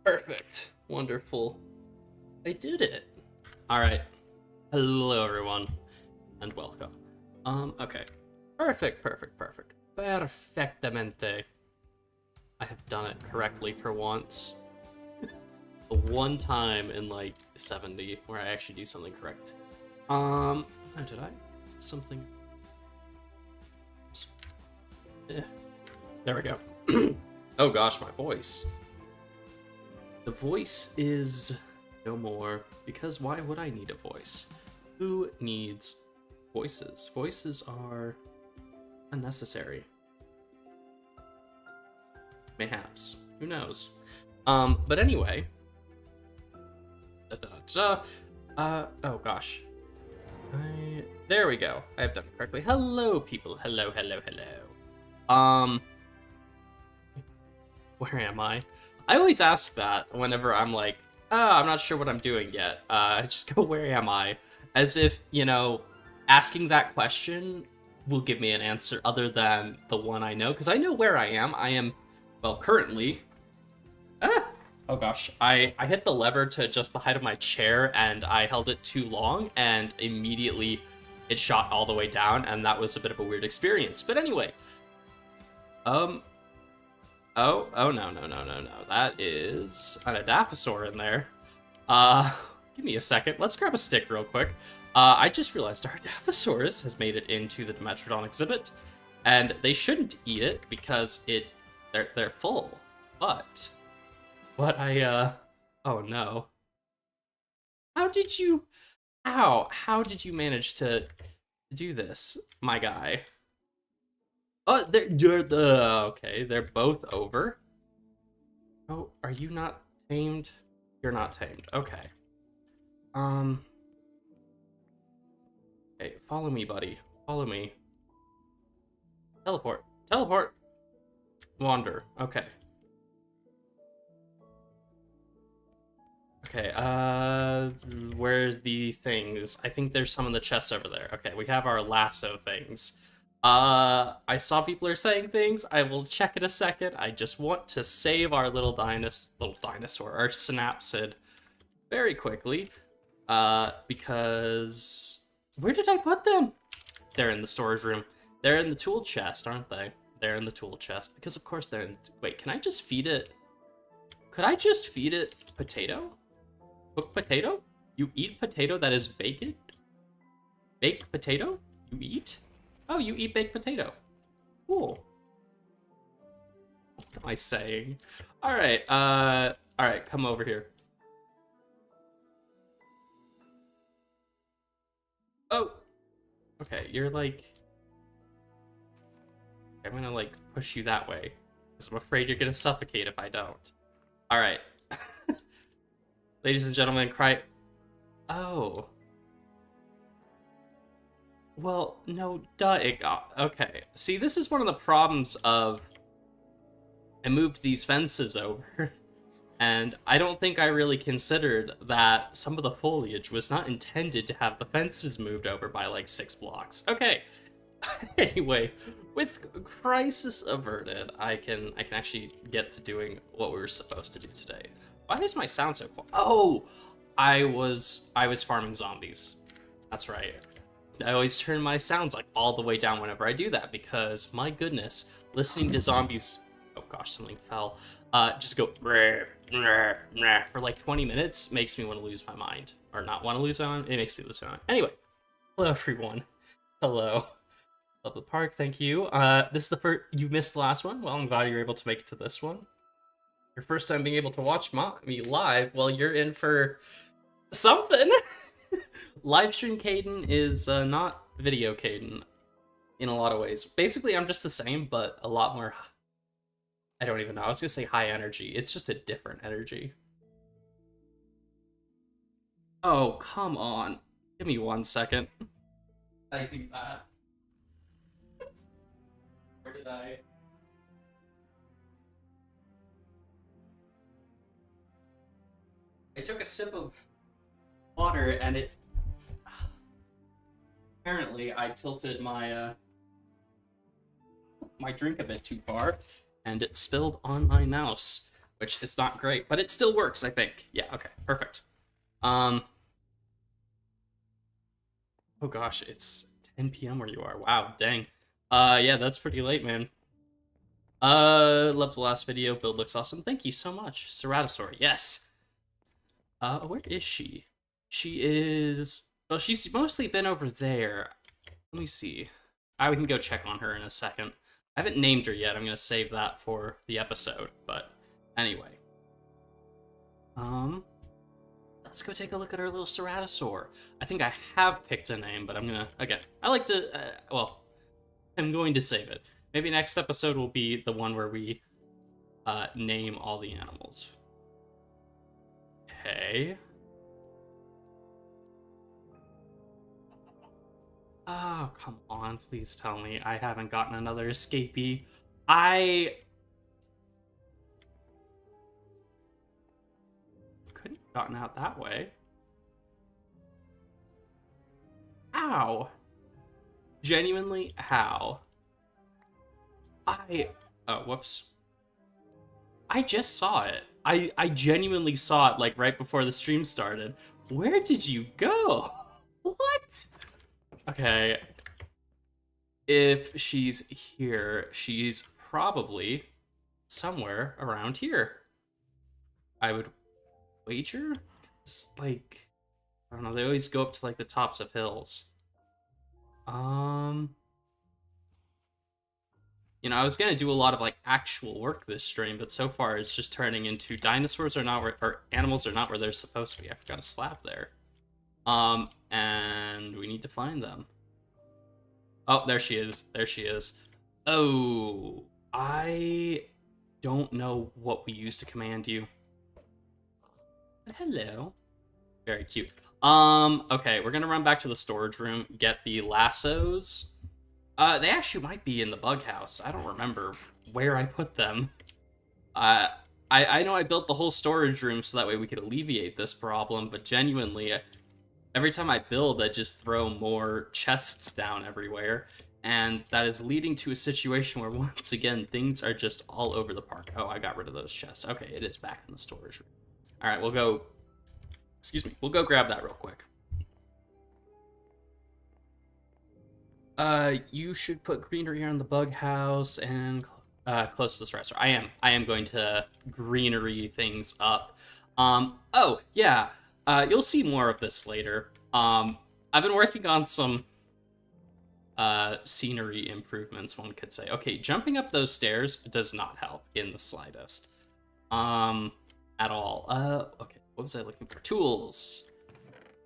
Perfect. Wonderful. I did it. Alright. Hello everyone. And welcome. Okay. Perfect. Perfectamente. I have done it correctly for once. The one time in like 70 where I actually do something correct. Oh, did I? Something. There we go. Oh gosh, my voice. The voice is no more, because why would I need a voice? Who needs voices? Voices are unnecessary. Mayhaps. Who knows? But anyway. Oh gosh. There we go. I have done it correctly. Hello, people. Hello. Where am I? I always ask that whenever I'm like, oh, I'm not sure what I'm doing yet. I just go, where am I? As if, you know, asking that question will give me an answer other than the one I know. Because I know where I am. I am, well, currently... Oh gosh, I hit the lever to adjust the height of my chair, and I held it too long, and immediately it shot all the way down, and that was a bit of a weird experience. But anyway, oh, no. That is an Adaphosaur in there. Give me a second. Let's grab a stick real quick. I just realized our Adaphosaurus has made it into the Dimetrodon exhibit, and they shouldn't eat it because they're full, but oh no. How did you manage to do this, my guy? Oh, okay, they're both over. Oh, are you not tamed? You're not tamed. Okay. Okay, follow me, buddy. Follow me. Teleport. Wander. Okay. Okay, where's the things? I think there's some in the chest over there. Okay, we have our lasso things. I saw people are saying things. I will check in a second. I just want to save our little dinosaur, our synapsid, very quickly. Because... Where did I put them? They're in the storage room. They're in the tool chest, aren't they? They're in the tool chest. Because of course they're in... Wait, can I just feed it... Could I just feed it potato? Cooked potato? You eat potato that is baked? Baked potato? You eat? Oh, you eat baked potato. Cool. What am I saying? Alright, alright, come over here. Oh! Okay, you're like... I'm gonna, like, push you that way. Because I'm afraid you're gonna suffocate if I don't. Alright. Ladies and gentlemen, Oh. Well, no, duh, it got... Okay. See, this is one of the problems of... I moved these fences over, and I don't think I really considered that some of the foliage was not intended to have the fences moved over by, like, 6 blocks. Okay. Anyway, with crisis averted, I can actually get to doing what we were supposed to do today. Why is my sound so quiet? Oh, I was farming zombies. That's right. I always turn my sounds like all the way down whenever I do that because my goodness, listening to zombies. Oh gosh, something fell. Just go for like 20 minutes makes me want to lose my mind, or not want to lose my mind. It makes me lose my mind. Anyway, hello everyone. Hello. Love the park, thank you. This is the first, you missed the last one. Well, I'm glad you're able to make it to this one. Your first time being able to watch me live, well, you're in for something. Livestream Caden is not video Caden in a lot of ways. Basically, I'm just the same, but a lot more, I don't even know. I was gonna say high energy. It's just a different energy. Oh, come on. Give me 1 second. I do that. Where did I? I took a sip of water and it... Apparently, I tilted my my drink a bit too far, and it spilled on my mouse. which is not great, but it still works, I think. Yeah, okay, perfect. Oh gosh, it's 10 p.m. where you are. Wow, dang. Yeah, that's pretty late, man. Loved the last video. Build looks awesome. Thank you so much. Ceratosaur, yes. Where is she? She is... Well, she's mostly been over there. Let me see. We can go check on her in a second. I haven't named her yet. I'm gonna save that for the episode, but anyway. Let's go take a look at our little Ceratosaur. I think I have picked a name, but I'm gonna... Again, I like to... well, I'm going to save it. Maybe next episode will be the one where we name all the animals. Okay. Oh, come on, please tell me I haven't gotten another escapee. I couldn't have gotten out that way. How? Genuinely, how? Oh, whoops. I just saw it. I genuinely saw it, like, right before the stream started. Where did you go? What? Okay. If she's here, she's probably somewhere around here. I would wager? It's like, I don't know, they always go up to, like, the tops of hills. You know, I was gonna do a lot of, like, actual work this stream, but so far it's just turning into dinosaurs are not where, or animals are not where they're supposed to be. I forgot a slab there. And we need to find them. Oh, there she is. There she is. Oh, I don't know what we use to command you. Hello. Very cute. Okay, we're gonna run back to the storage room, get the lassos. They actually might be in the bug house. I don't remember where I put them. I know I built the whole storage room so that way we could alleviate this problem, but genuinely, every time I build, I just throw more chests down everywhere, and that is leading to a situation where, once again, things are just all over the park. Oh, I got rid of those chests. Okay, it is back in the storage room. All right, we'll go... Excuse me. We'll go grab that real quick. You should put greenery on the bug house and close to this restaurant. I am going to greenery things up. Oh, yeah. You'll see more of this later. I've been working on some scenery improvements, one could say. Okay, jumping up those stairs does not help in the slightest. At all. Okay, what was I looking for? Tools.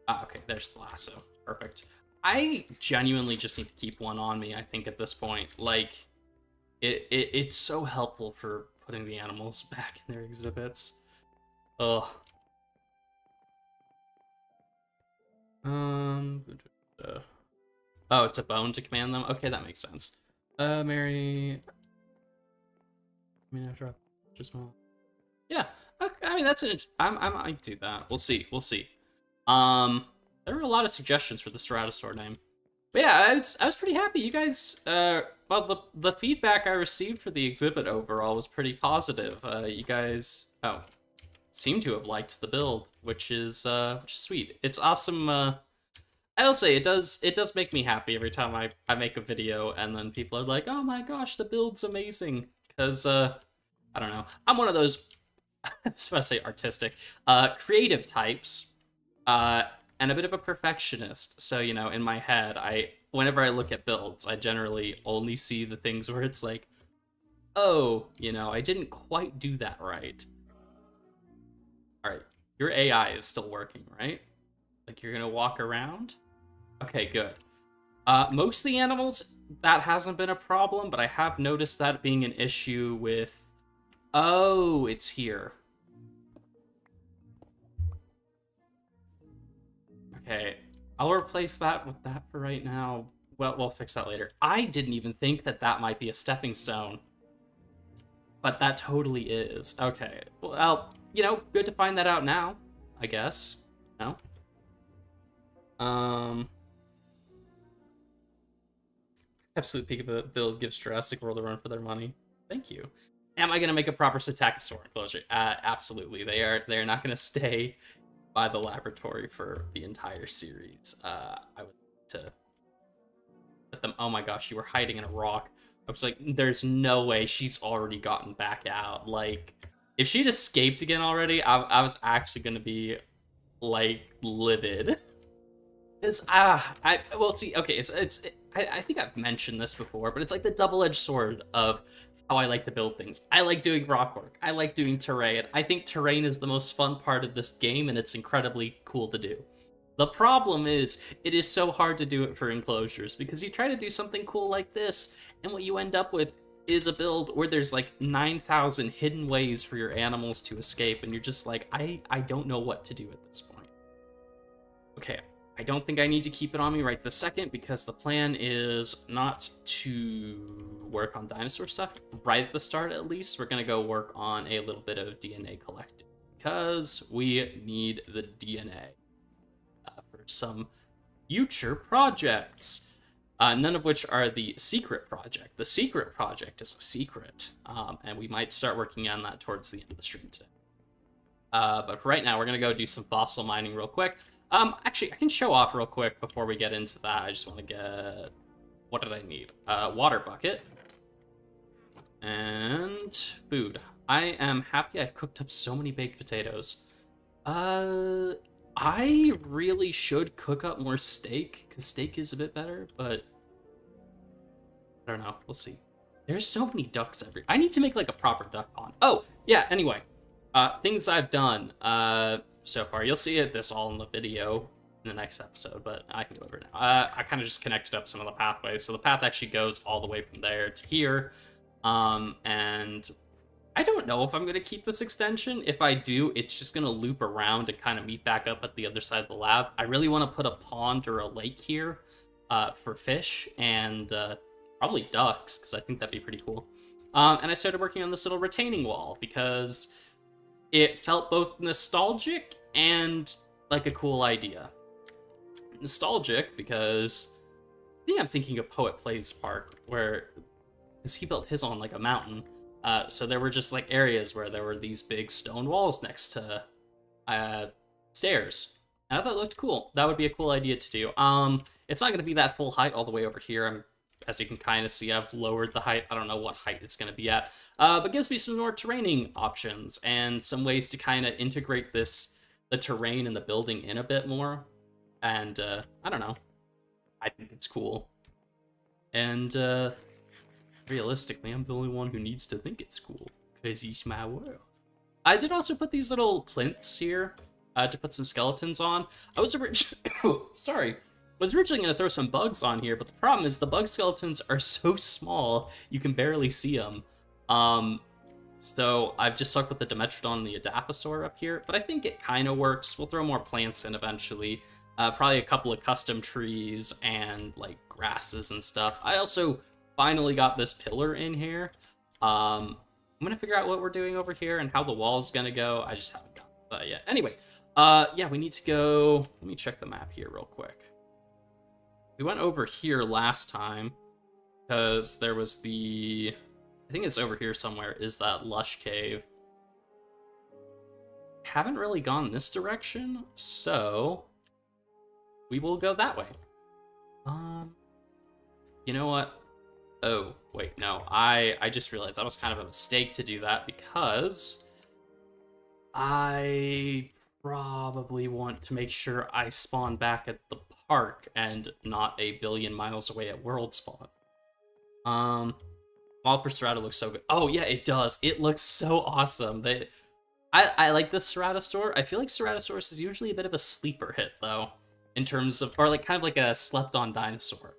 Okay, there's the lasso. Perfect. I genuinely just need to keep one on me, I think, at this point. Like, it's so helpful for putting the animals back in their exhibits. Ugh. Oh, it's a bone to command them? Okay, that makes sense. Mary... I mean, after just small. Yeah, okay, I mean, that's an... I might do that. We'll see, we'll see. There were a lot of suggestions for the Ceratosaur name. But yeah, I was pretty happy. You guys, well, the feedback I received for the exhibit overall was pretty positive. You guys, seem to have liked the build, which is sweet. It's awesome. I'll say it does make me happy every time I make a video and then people are like, oh my gosh, the build's amazing. Because, I don't know, I'm one of those, I was about to say artistic, creative types, and a bit of a perfectionist. So, you know, in my head, whenever I look at builds, I generally only see the things where it's like, oh, you know, I didn't quite do that right. All right, your AI is still working, right? Like, you're gonna walk around? Okay, good. Most of the animals, that hasn't been a problem, but I have noticed that being an issue with... Oh, it's here. Okay, I'll replace that with that for right now. Well, we'll fix that later. I didn't even think that that might be a stepping stone. But that totally is. Okay, well, you know, good to find that out now, I guess. No? Absolute peak of the build gives Jurassic World a run for their money. Thank you. Am I going to make a proper Psittacosaur enclosure? Absolutely. They are not going to stay by the laboratory for the entire series. I would to put them. Oh my gosh, you were hiding in a rock. I was like, there's no way she's already gotten back out. Like, if she'd escaped again already, I was actually going to be like livid. It's well, see, okay, I think I've mentioned this before, but it's like the double-edged sword of how I like to build things. I like doing rock work. I like doing terrain. I think terrain is the most fun part of this game, and it's incredibly cool to do. The problem is, it is so hard to do it for enclosures, because you try to do something cool like this, and what you end up with is a build where there's like 9,000 hidden ways for your animals to escape, and you're just like, I don't know what to do at this point. Okay, I don't think I need to keep it on me right this second, because the plan is not to work on dinosaur stuff right at the start. At least we're going to go work on a little bit of DNA collecting, because we need the DNA for some future projects, none of which are the secret project. The secret project is a secret, and we might start working on that towards the end of the stream today. But for right now, we're going to go do some fossil mining real quick. Actually, I can show off real quick before we get into that. I just want to get... What did I need? Water bucket. And food. I am happy I cooked up so many baked potatoes. I really should cook up more steak, because steak is a bit better, but... I don't know. We'll see. There's so many ducks everywhere. I need to make, like, a proper duck pond. Oh, yeah, anyway. Things I've done, so far. You'll see this all in the video in the next episode, but I can go over it now. I kind of just connected up some of the pathways. So the path actually goes all the way from there to here. And I don't know if I'm going to keep this extension. If I do, it's just going to loop around and kind of meet back up at the other side of the lab. I really want to put a pond or a lake here for fish and probably ducks, because I think that'd be pretty cool. And I started working on this little retaining wall because it felt both nostalgic and like a cool idea. Nostalgic because I think I'm thinking of Poet Plays Park, where because he built his on like a mountain, so there were just like areas where there were these big stone walls next to stairs, and I thought it looked cool. That would be a cool idea to do. It's not going to be that full height all the way over here. As you can kind of see, I've lowered the height. I don't know what height it's going to be at, but gives me some more terraining options and some ways to kind of integrate the terrain and the building in a bit more. And I don't know. I think it's cool. And realistically, I'm the only one who needs to think it's cool, because it's my world. I did also put these little plinths here to put some skeletons on. I was sorry. I was originally going to throw some bugs on here, but the problem is the bug skeletons are so small, you can barely see them. So I've just stuck with the Dimetrodon and the Adaphosaur up here, but I think it kind of works. We'll throw more plants in eventually. Probably a couple of custom trees and like grasses and stuff. I also finally got this pillar in here. I'm going to figure out what we're doing over here and how the wall's going to go. I just haven't gotten that yet. Anyway, yeah, we need to go... Let me check the map here real quick. We went over here last time because there was the... I think it's over here somewhere, is that lush cave. Haven't really gone this direction, so we will go that way. You know what? Oh, wait, no. I just realized that was kind of a mistake to do that because I probably want to make sure I spawn back at the park and not a billion miles away at world spawn. Wall for Ceratosaur looks so good. Oh yeah, it does. It looks so awesome. I like this Ceratosaur. I feel like Ceratosaurus is usually a bit of a sleeper hit though, in terms of, or like kind of like a slept-on dinosaur.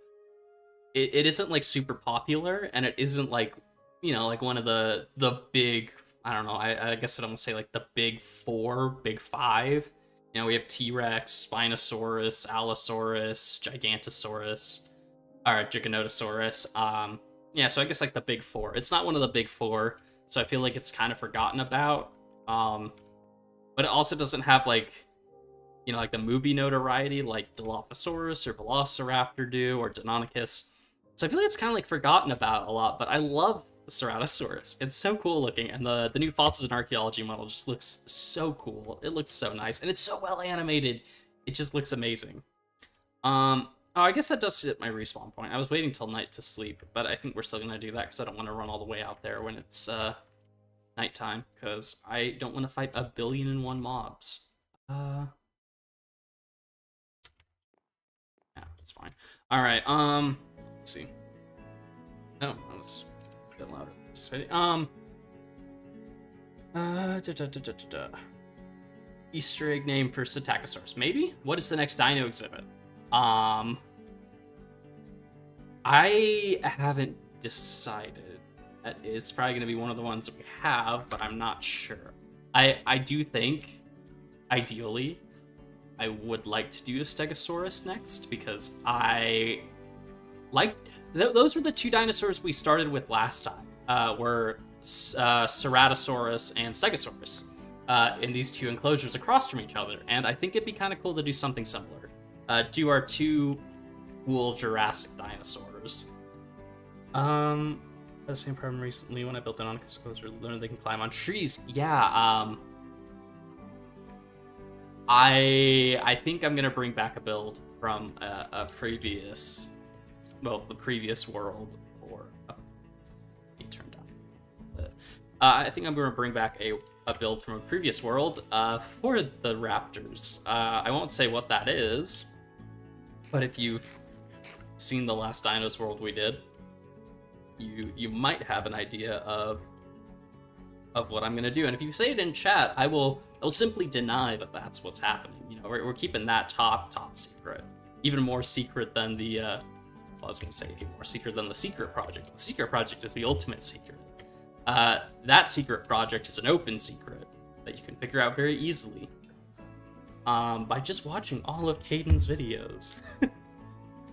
It isn't like super popular, and it isn't like, you know, like one of the big, I don't know, I guess I'd almost say like the big four, big five. You know, we have T-Rex, Spinosaurus, Allosaurus, Gigantosaurus, or Giganotosaurus. Yeah, so I guess like the big four. It's not one of the big four, so I feel like it's kind of forgotten about. But it also doesn't have like, you know, like the movie notoriety like Dilophosaurus or Velociraptor do, or Deinonychus. So I feel like it's kind of like forgotten about a lot, but I love Ceratosaurus. It's so cool looking, and the new fossils and archaeology model just looks so cool. It looks so nice, and it's so well animated. It just looks amazing. Oh, I guess that does hit my respawn point. I was waiting till night to sleep, but I think we're still gonna do that because I don't want to run all the way out there when it's nighttime, because I don't want to fight 1,000,000,001 mobs. Yeah, that's fine. All right. Let's see. No, that was a bit louder than anticipated. Easter egg name for Psittacosaurus. Maybe? What is the next dino exhibit? I haven't decided. That is probably going to be one of the ones that we have, but I'm not sure. I do think, ideally, I would like to do a Stegosaurus next, because I like... Those were the two dinosaurs we started with last time, were Ceratosaurus and Stegosaurus, in these two enclosures across from each other, and I think it'd be kind of cool to do something similar. Do our two cool Jurassic dinosaurs. The same problem recently when I built an Oncosaurus, learned they can climb on trees. Yeah, I think I'm gonna bring back a build from a previous, well, the previous world, or turn down. I think I'm gonna bring back a build from a previous world for the raptors. I won't say what that is, but if you've seen the last Dinos World we did, you might have an idea of what I'm gonna do. And if you say it in chat, I'll simply deny that that's what's happening. You know, we're keeping that top secret, even more secret than the. Well, I was gonna say even more secret than the secret project. The secret project is the ultimate secret. That secret project is an open secret that you can figure out very easily by just watching all of Caden's videos.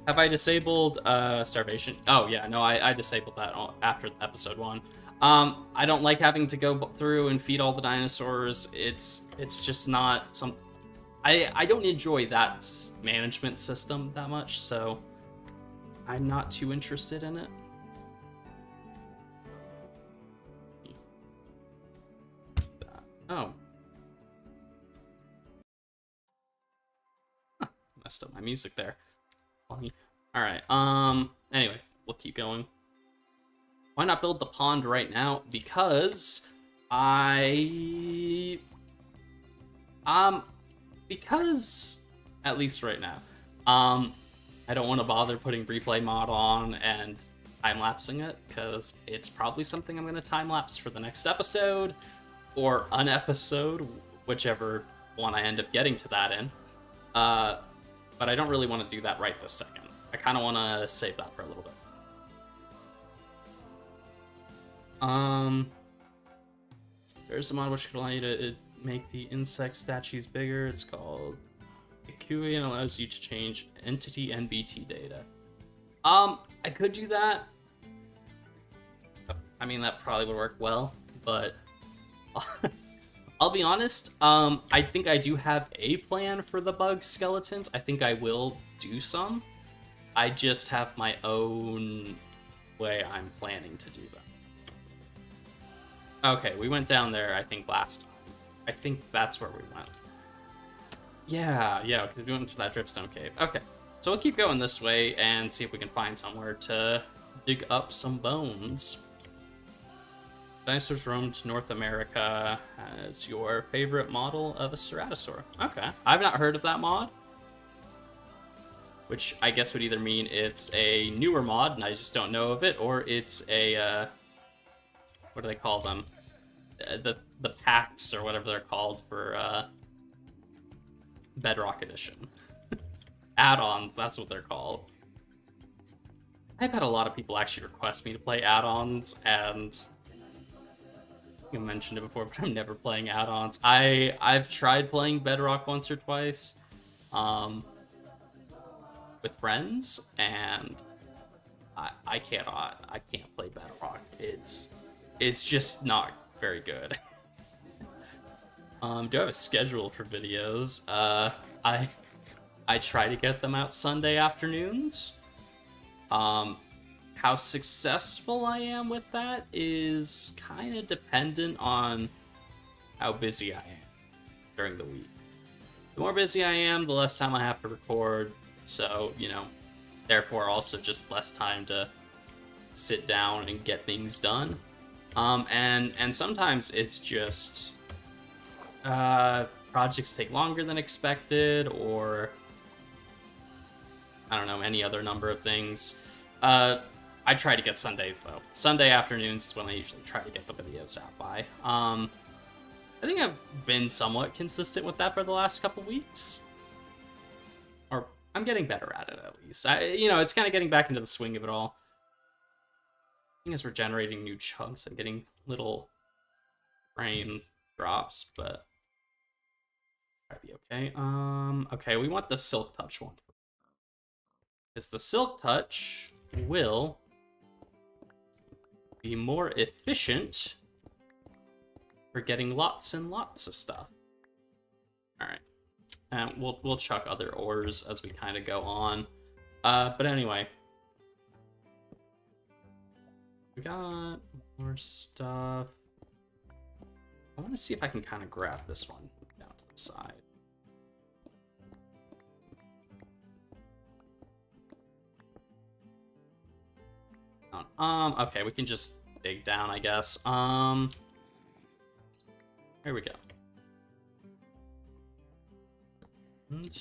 Have I disabled starvation? Oh yeah, no, I disabled that after episode 1. I don't like having to go through and feed all the dinosaurs. It's just not some. I don't enjoy that management system that much, so I'm not too interested in it. Oh. Huh, messed up my music there. Funny. Alright, anyway, we'll keep going. Why not build the pond right now? Because because, at least right now, I don't want to bother putting replay mod on and time-lapsing it, because it's probably something I'm going to time-lapse for the next episode, or an episode, whichever one I end up getting to that in. But I don't really want to do that right this second. I kind of want to save that for a little bit. There's a mod which can allow you to make the insect statues bigger. It's called Ikui and allows you to change entity and BT data. I could do that. I mean, that probably would work well, but I'll be honest, I think I do have a plan for the bug skeletons. I think I will do some. I just have my own way I'm planning to do them. Okay, we went down there, I think, last time. I think that's where we went. Yeah, because we went to that dripstone cave. Okay, so we'll keep going this way and see if we can find somewhere to dig up some bones. Dinosaurs roamed North America as your favorite model of a ceratosaur. Okay, I've not heard of that mod. Which I guess would either mean it's a newer mod and I just don't know of it, or it's a, what do they call them? The packs, or whatever they're called for, Bedrock Edition. Add-ons, that's what they're called. I've had a lot of people actually request me to play add-ons, and I mentioned it before, but I'm never playing add-ons. I've tried playing Bedrock once or twice, with friends, and I can't play Bedrock. It's just not very good. Do I have a schedule for videos? I try to get them out Sunday afternoons. how successful I am with that is kind of dependent on how busy I am during the week. The more busy I am, the less time I have to record, so, you know, therefore also just less time to sit down and get things done. And sometimes it's just projects take longer than expected, or I don't know, any other number of things. I try to get Sunday, though. Sunday afternoons is when I usually try to get the videos out by. I think I've been somewhat consistent with that for the last couple weeks. Or I'm getting better at it, at least. You know, it's kind of getting back into the swing of it all. I think as we're generating new chunks, I'm getting little frame drops, but that'd be okay. Okay, we want the Silk Touch one. Because the Silk Touch will be more efficient for getting lots and lots of stuff. Alright. And we'll chuck other ores as we kind of go on. But anyway. We got more stuff. I want to see if I can kind of grab this one down to the side. Okay, we can just dig down, I guess. Here we go. And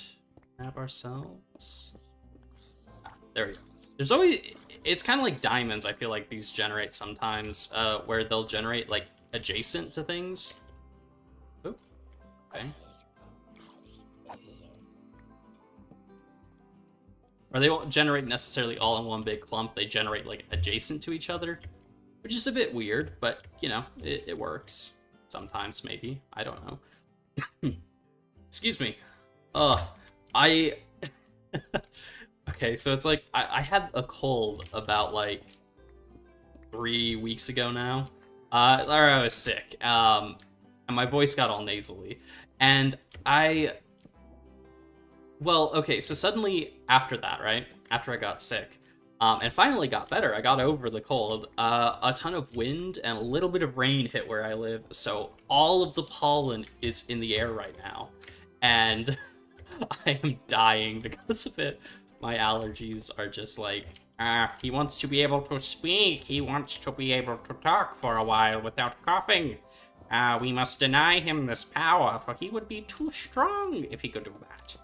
grab ourselves. There we go. There's always, it's kind of like diamonds, I feel like these generate sometimes, where they'll generate, like, adjacent to things. Oop. Okay. Or they won't generate necessarily all in one big clump, they generate, like, adjacent to each other. Which is a bit weird, but, you know, it works. Sometimes, maybe. I don't know. Excuse me. Okay, so it's like, I had a cold about, like, 3 weeks ago now. Or I was sick, and my voice got all nasally. And well, okay, so suddenly after that, right? After I got sick, and finally got better, I got over the cold, a ton of wind and a little bit of rain hit where I live, so all of the pollen is in the air right now. And I am dying because of it. My allergies are just like, he wants to be able to speak. He wants to be able to talk for a while without coughing. We must deny him this power, for he would be too strong if he could do that.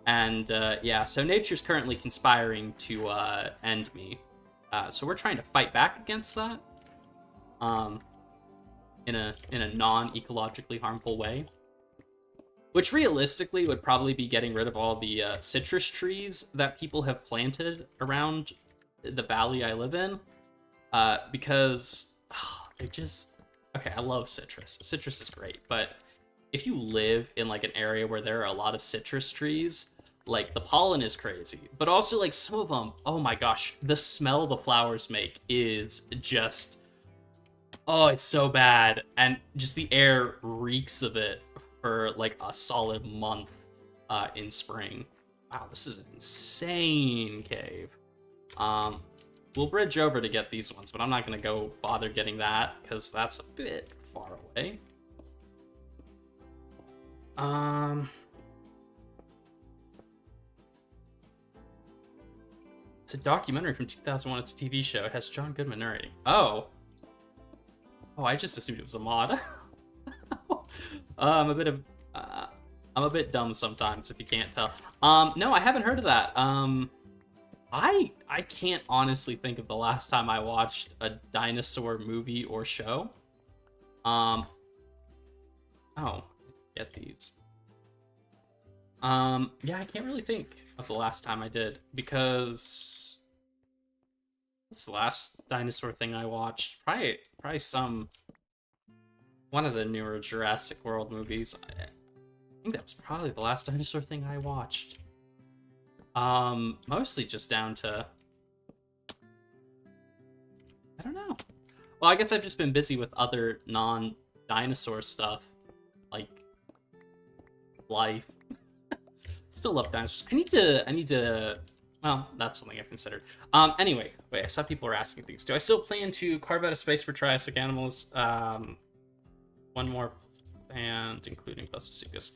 And, yeah, so nature's currently conspiring to, end me. So we're trying to fight back against that. In a non-ecologically harmful way. Which realistically would probably be getting rid of all the citrus trees that people have planted around the valley I live in. Because they're just... Okay, I love citrus. Citrus is great, but if you live in like an area where there are a lot of citrus trees, like the pollen is crazy. But also like some of them, oh my gosh, the smell the flowers make is just... Oh, it's so bad. And just the air reeks of it for like a solid month in spring. Wow, this is an insane cave. We'll bridge over to get these ones, but I'm not gonna go bother getting that because that's a bit far away. It's a documentary from 2001. It's a TV show. It has John Goodman narrating. Oh, I just assumed it was a mod. I'm a bit dumb sometimes, if you can't tell. No, I haven't heard of that. I can't honestly think of the last time I watched a dinosaur movie or show. Oh, get these. Yeah, I can't really think of the last time I did, because what's the last dinosaur thing I watched? Probably one of the newer Jurassic World movies. I think that was probably the last dinosaur thing I watched. Mostly just down to... I don't know. Well, I guess I've just been busy with other non-dinosaur stuff. Like... life. Still love dinosaurs. I need to... Well, that's something I've considered. Anyway, wait, I saw people were asking things. Do I still plan to carve out a space for Triassic animals? One more, and including Bustosuchus.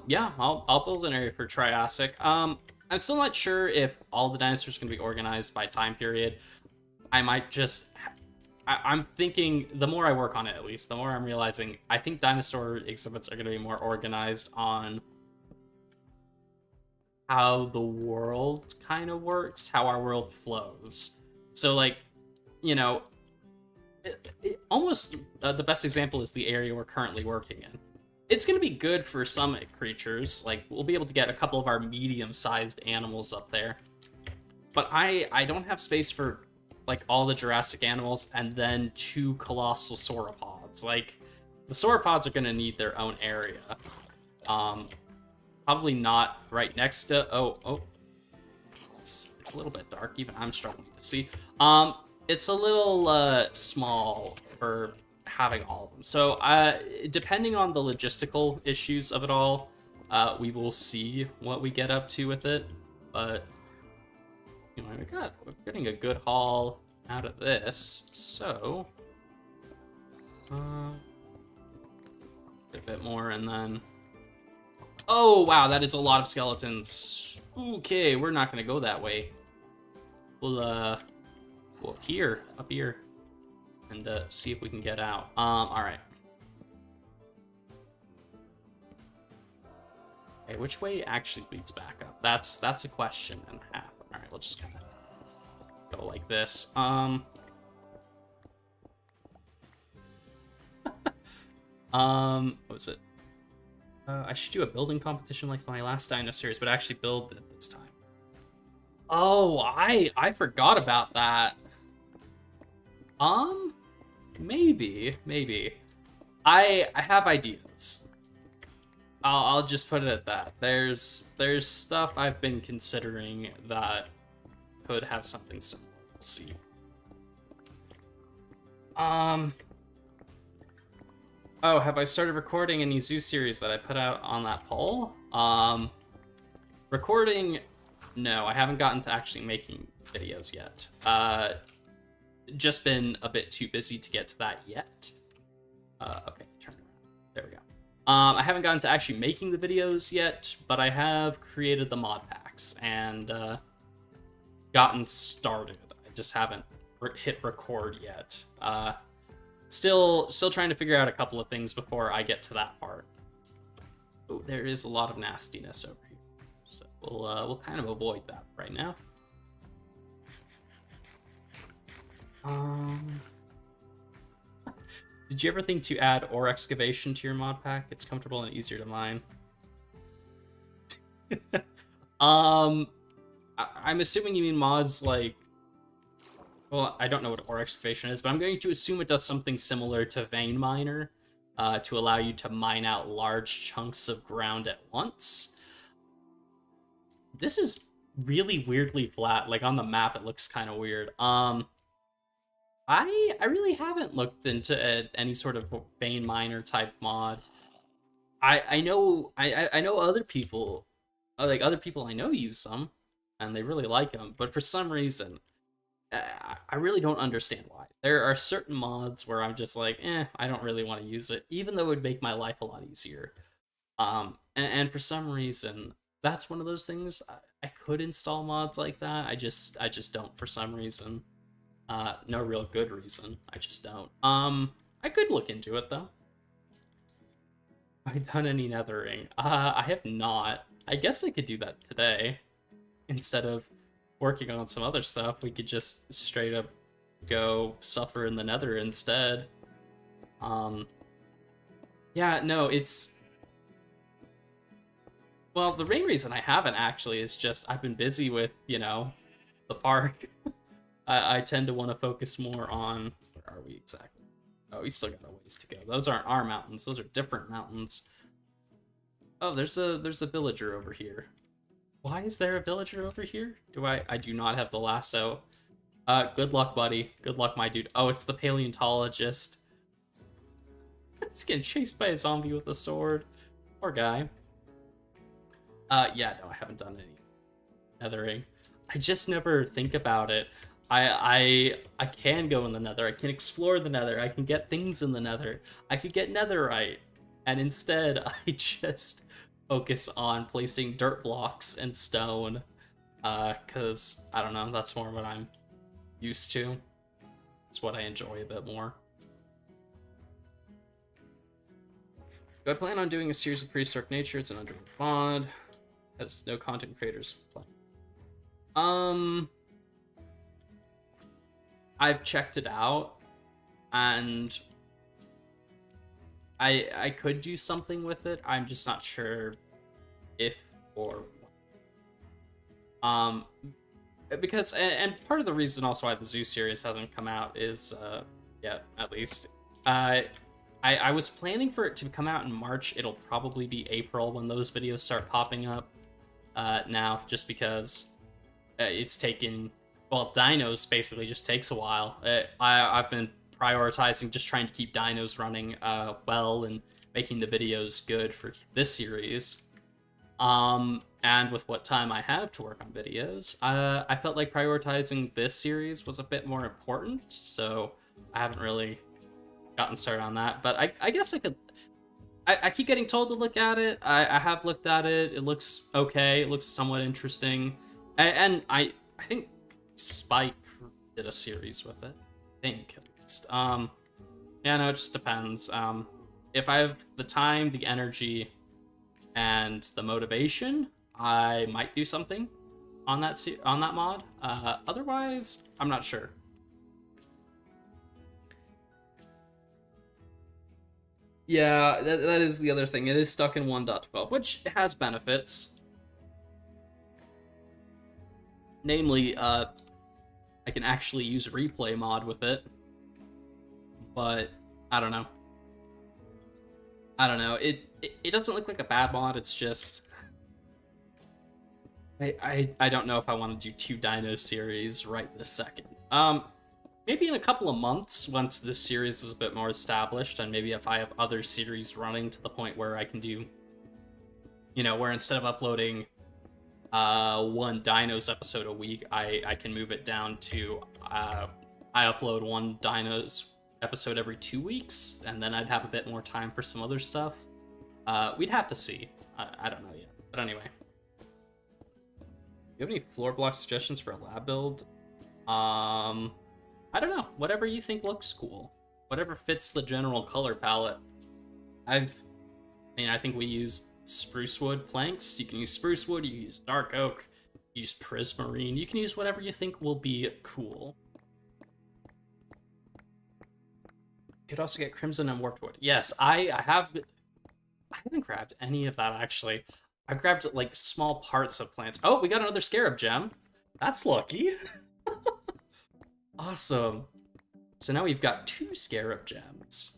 Yeah, I'll build an area for Triassic. I'm still not sure if all the dinosaurs can be organized by time period. I might just... I'm thinking, the more I work on it at least, the more I'm realizing I think dinosaur exhibits are going to be more organized on how the world kind of works, how our world flows. So, like, you know, almost the best example is the area we're currently working in. It's going to be good for some creatures, like, we'll be able to get a couple of our medium-sized animals up there. But I don't have space for, like, all the Jurassic animals and then 2 colossal sauropods. Like, the sauropods are going to need their own area. Probably not right next to... Oh. It's a little bit dark. Even I'm struggling to see. It's a little small for having all of them. So, depending on the logistical issues of it all, we will see what we get up to with it. But, you know, we're getting a good haul out of this. So, a bit more, and then... Oh, wow, that is a lot of skeletons. Okay, we're not going to go that way. We'll, up here, and see if we can get out. Alright. Okay, which way actually leads back up? That's a question and a half. Alright, we'll just kind of go like this. What was it? I should do a building competition like my last Dino series, but actually build it this time. Oh, I forgot about that. Maybe. I have ideas. I'll just put it at that. There's stuff I've been considering that could have something similar. We'll see. Oh, have I started recording any zoo series that I put out on that poll? Recording, no, I haven't gotten to actually making videos yet. Just been a bit too busy to get to that yet. Okay, turn it around. There we go. I haven't gotten to actually making the videos yet, but I have created the mod packs and gotten started. I just haven't hit record yet. Still trying to figure out a couple of things before I get to that part. Oh, there is a lot of nastiness over here, so we'll kind of avoid that right now. Did you ever think to add ore excavation to your mod pack? It's comfortable and easier to mine. I'm assuming you mean mods like... Well, I don't know what ore excavation is, but I'm going to assume it does something similar to Vein Miner, to allow you to mine out large chunks of ground at once. This is really weirdly flat. Like, on the map, it looks kind of weird. I really haven't looked into any sort of Vein Miner type mod. I know other people, like other people I know use them, and they really like them, but for some reason, I really don't understand why. There are certain mods where I'm just like, I don't really want to use it, even though it would make my life a lot easier. And for some reason, that's one of those things. I could install mods like that. I just don't for some reason. No real good reason. I just don't. I could look into it though. Have I done any nethering? I have not. I guess I could do that today. Instead of working on some other stuff, we could just straight up go suffer in the nether instead. Yeah, no, it's... Well, the main reason I haven't actually is just I've been busy with, you know, the park. I tend to want to focus more on... Where are we exactly? Oh, we still got a ways to go. Those aren't our mountains. Those are different mountains. Oh, there's a villager over here. Why is there a villager over here? I do not have the lasso. Good luck, buddy. Good luck, my dude. Oh, it's the paleontologist. He's getting chased by a zombie with a sword. Poor guy. Yeah, no, I haven't done any nethering. I just never think about it. I can go in the nether, I can explore the nether, I can get things in the nether, I could get netherite, and instead I just focus on placing dirt blocks and stone, cause I don't know, that's more what I'm used to. It's what I enjoy a bit more. Do I plan on doing a series of Prehistoric Nature? It's an underrated mod. Has no content creators plan. I've checked it out, and I could do something with it. I'm just not sure if or because and part of the reason also why the Zoo series hasn't come out is yet at least I was planning for it to come out in March. It'll probably be April when those videos start popping up now, just because it's taken, well, dinos basically just takes a while. I've been prioritizing just trying to keep dinos running well and making the videos good for this series. And with what time I have to work on videos, I felt like prioritizing this series was a bit more important, so I haven't really gotten started on that. But I guess I could... I keep getting told to look at it. I have looked at it. It looks okay. It looks somewhat interesting. And I think Spike did a series with it. I think, at least. Yeah, no, it just depends. If I have the time, the energy, and the motivation, I might do something on that mod. Otherwise, I'm not sure. Yeah, that is the other thing. It is stuck in 1.12, which has benefits. Namely, I can actually use a replay mod with it. But, I don't know. It doesn't look like a bad mod, it's just... I don't know if I want to do 2 Dino series right this second. Maybe in a couple of months, once this series is a bit more established, and maybe if I have other series running to the point where I can do, you know, where instead of uploading 1 Dinos episode a week, I can move it down to I upload 1 Dinos episode every 2 weeks, and then I'd have a bit more time for some other stuff. We'd have to see. I don't know yet. But anyway. Do you have any floor block suggestions for a lab build? I don't know. Whatever you think looks cool. Whatever fits the general color palette. I think we use spruce wood planks. You can use spruce wood, you can use dark oak, you use prismarine. You can use whatever you think will be cool. You could also get crimson and warped wood. Yes, I haven't grabbed any of that, actually. I grabbed, like, small parts of plants. Oh, we got another scarab gem. That's lucky. Awesome. So now we've got 2 scarab gems.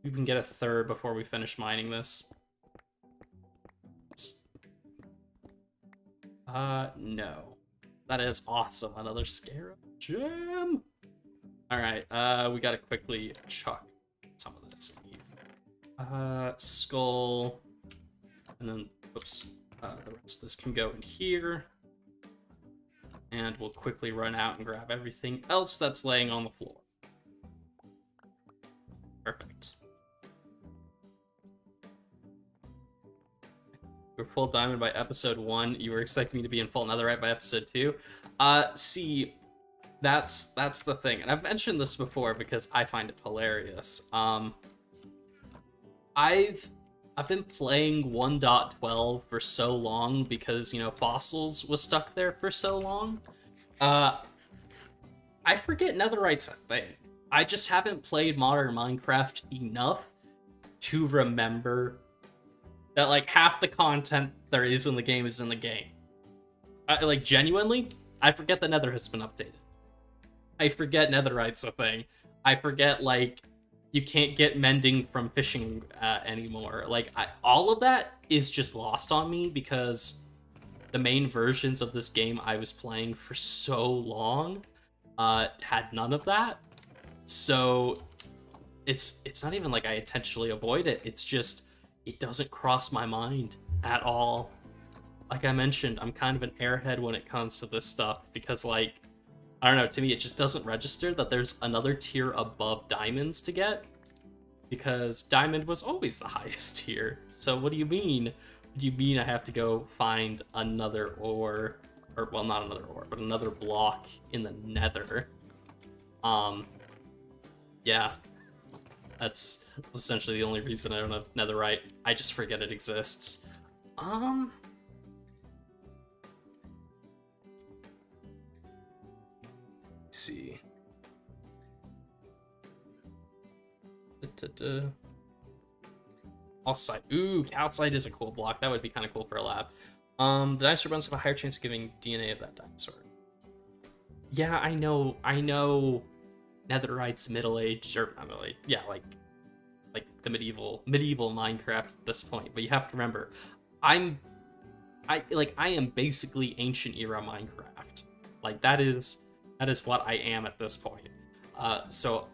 We can get a 3rd before we finish mining this. No. That is awesome. Another scarab gem. Alright, we gotta quickly chuck some of this in here. Skull. And then, oops, the rest of this can go in here. And we'll quickly run out and grab everything else that's laying on the floor. Perfect. We're full diamond by episode 1. You were expecting me to be in full netherite by episode 2. See, that's the thing. And I've mentioned this before because I find it hilarious. I've been playing 1.12 for so long because, you know, fossils was stuck there for so long. I forget netherite's a thing. I just haven't played modern Minecraft enough to remember that, like, half the content there is in the game is in the game. Like, genuinely, I forget the nether has been updated. I forget netherite's a thing. I forget, like, you can't get mending from fishing anymore. Like, all of that is just lost on me because the main versions of this game I was playing for so long had none of that. So it's not even like I intentionally avoid it. It's just, it doesn't cross my mind at all. like I mentioned, I'm kind of an airhead when it comes to this stuff because, like, I don't know, to me it just doesn't register that there's another tier above diamonds to get, because diamond was always the highest tier. So what do you mean? What do you mean I have to go find another ore, or well, not another ore, but another block in the nether? Yeah, that's essentially the only reason I don't have netherite. I just forget it exists. Let's see. Calcite. Ooh, calcite is a cool block. That would be kind of cool for a lab. The dinosaur bones have a higher chance of giving DNA of that dinosaur. Yeah, I know netherite's middle age, or not middle age, yeah, like the medieval Minecraft at this point. But you have to remember, I am basically ancient era Minecraft. Like that is what I am at this point. So,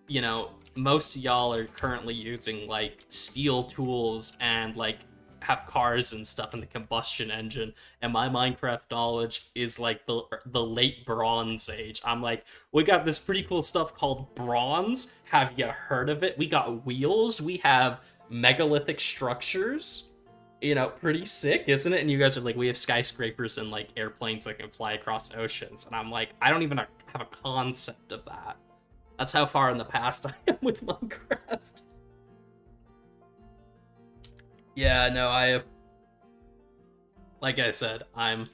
you know, most of y'all are currently using like steel tools and like have cars and stuff in the combustion engine, and my Minecraft knowledge is like the late Bronze Age. I'm like, we got this pretty cool stuff called bronze. Have you heard of it? We got wheels. We have megalithic structures. You know, pretty sick, isn't it? And you guys are like, we have skyscrapers and like airplanes that can fly across oceans. And I'm like, I don't even have a concept of that. That's how far in the past I am with Minecraft. Yeah, no, like I said, I'm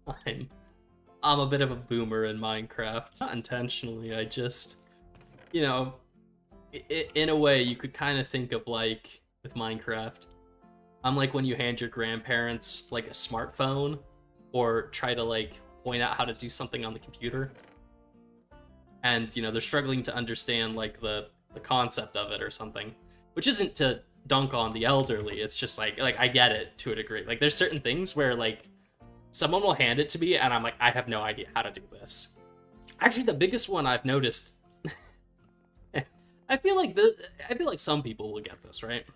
a bit of a boomer in Minecraft. Not intentionally, I just, you know, in a way you could kind of think of like with Minecraft, I'm like when you hand your grandparents like a smartphone or try to like point out how to do something on the computer, and you know they're struggling to understand like the concept of it or something, which isn't to dunk on the elderly. It's just like I get it to a degree. Like there's certain things where like someone will hand it to me and I'm like, I have no idea how to do this. Actually, the biggest one I've noticed, I feel like some people will get this, right?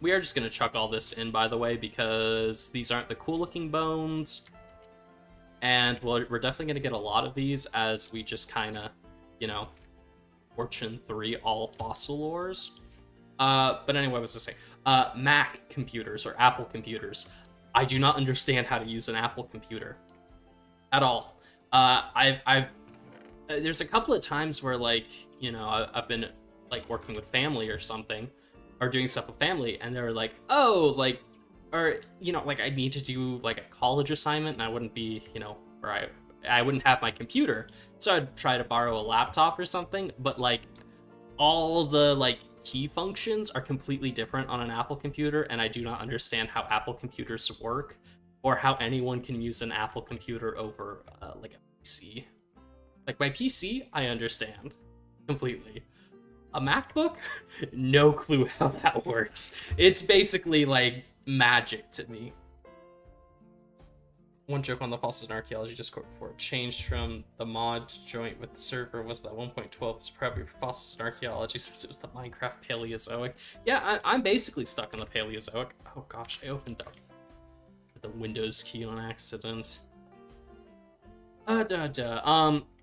We are just gonna chuck all this in, by the way, because these aren't the cool looking bones, and well, we're definitely gonna get a lot of these as we just kind of, you know, Fortune 3 all fossil ores. But anyway, what was I saying? Mac computers or Apple computers. I do not understand how to use an Apple computer at all. There's a couple of times where like, you know, I've been like working with family or something, or doing stuff with family, and they're like, oh, like, or, you know, like I need to do like a college assignment, and I wouldn't be, you know, or I wouldn't have my computer, so I'd try to borrow a laptop or something, but like all the like key functions are completely different on an Apple computer, and I do not understand how Apple computers work, or how anyone can use an Apple computer over like a PC. Like my PC, I understand completely. A MacBook? No clue how that works. It's basically like magic to me. One joke on the Fossils in Archeology Discord before it changed from the mod to joint with the server was that 1.12 is probably for Fossils in Archeology since it was the Minecraft Paleozoic. Yeah, I'm basically stuck in the Paleozoic. Oh gosh, I opened up the Windows key on accident.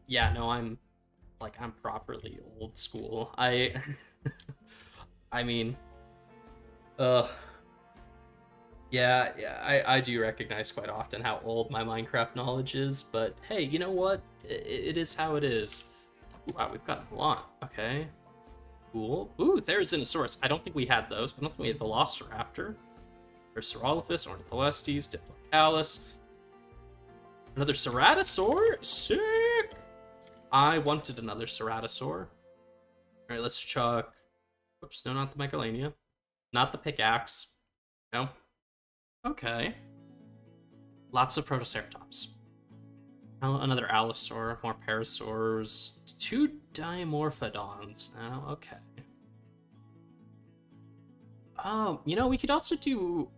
Yeah, no, I'm properly old school. I mean, yeah, I do recognize quite often how old my Minecraft knowledge is, but hey, you know what? It is how it is. Ooh, wow, we've got a lot. Okay, cool. Ooh, Therizinosaurus. I don't think we had those. I don't think we had Velociraptor. There's Cerolophus, Ornitholestes, Diplocalus. Another Ceratosaur? Sick! I wanted another Ceratosaur. Alright, let's chuck... Oops, no, not the Michelania. Not the pickaxe. No. Okay. Lots of Protoceratops. Oh, another Allosaur, more Parasaurs, 2 Dimorphodons. Oh, okay. You know, we could also do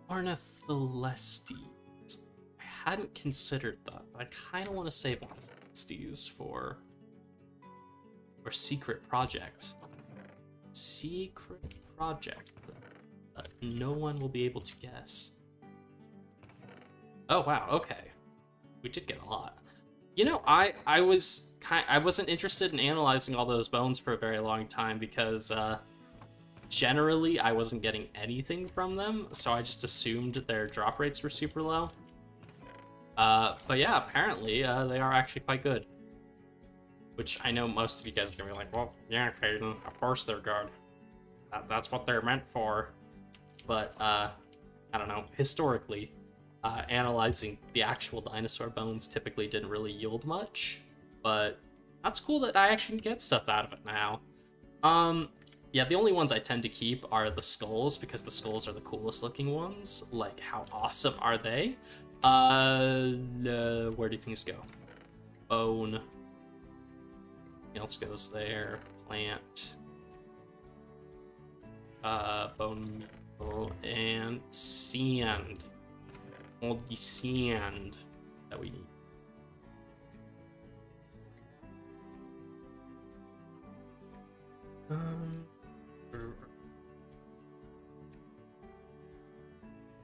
Ornitholestes. I hadn't considered that, but I kind of want to save Ornitholestes for Secret Project. Secret Project. no one will be able to guess. Oh wow, okay. We did get a lot. You know, I wasn't interested in analyzing all those bones for a very long time because generally I wasn't getting anything from them, so I just assumed their drop rates were super low. But yeah, apparently they are actually quite good. Which I know most of you guys are gonna be like, well, yeah, Caden, of course they're good. That's what they're meant for. But I don't know, historically, analyzing the actual dinosaur bones typically didn't really yield much, but that's cool that I actually get stuff out of it now. Yeah, the only ones I tend to keep are the skulls, because the skulls are the coolest looking ones. Like, how awesome are they? Where do things go? Bone. Anything else goes there. Plant. Bone meal, and sand. All the sand that we need.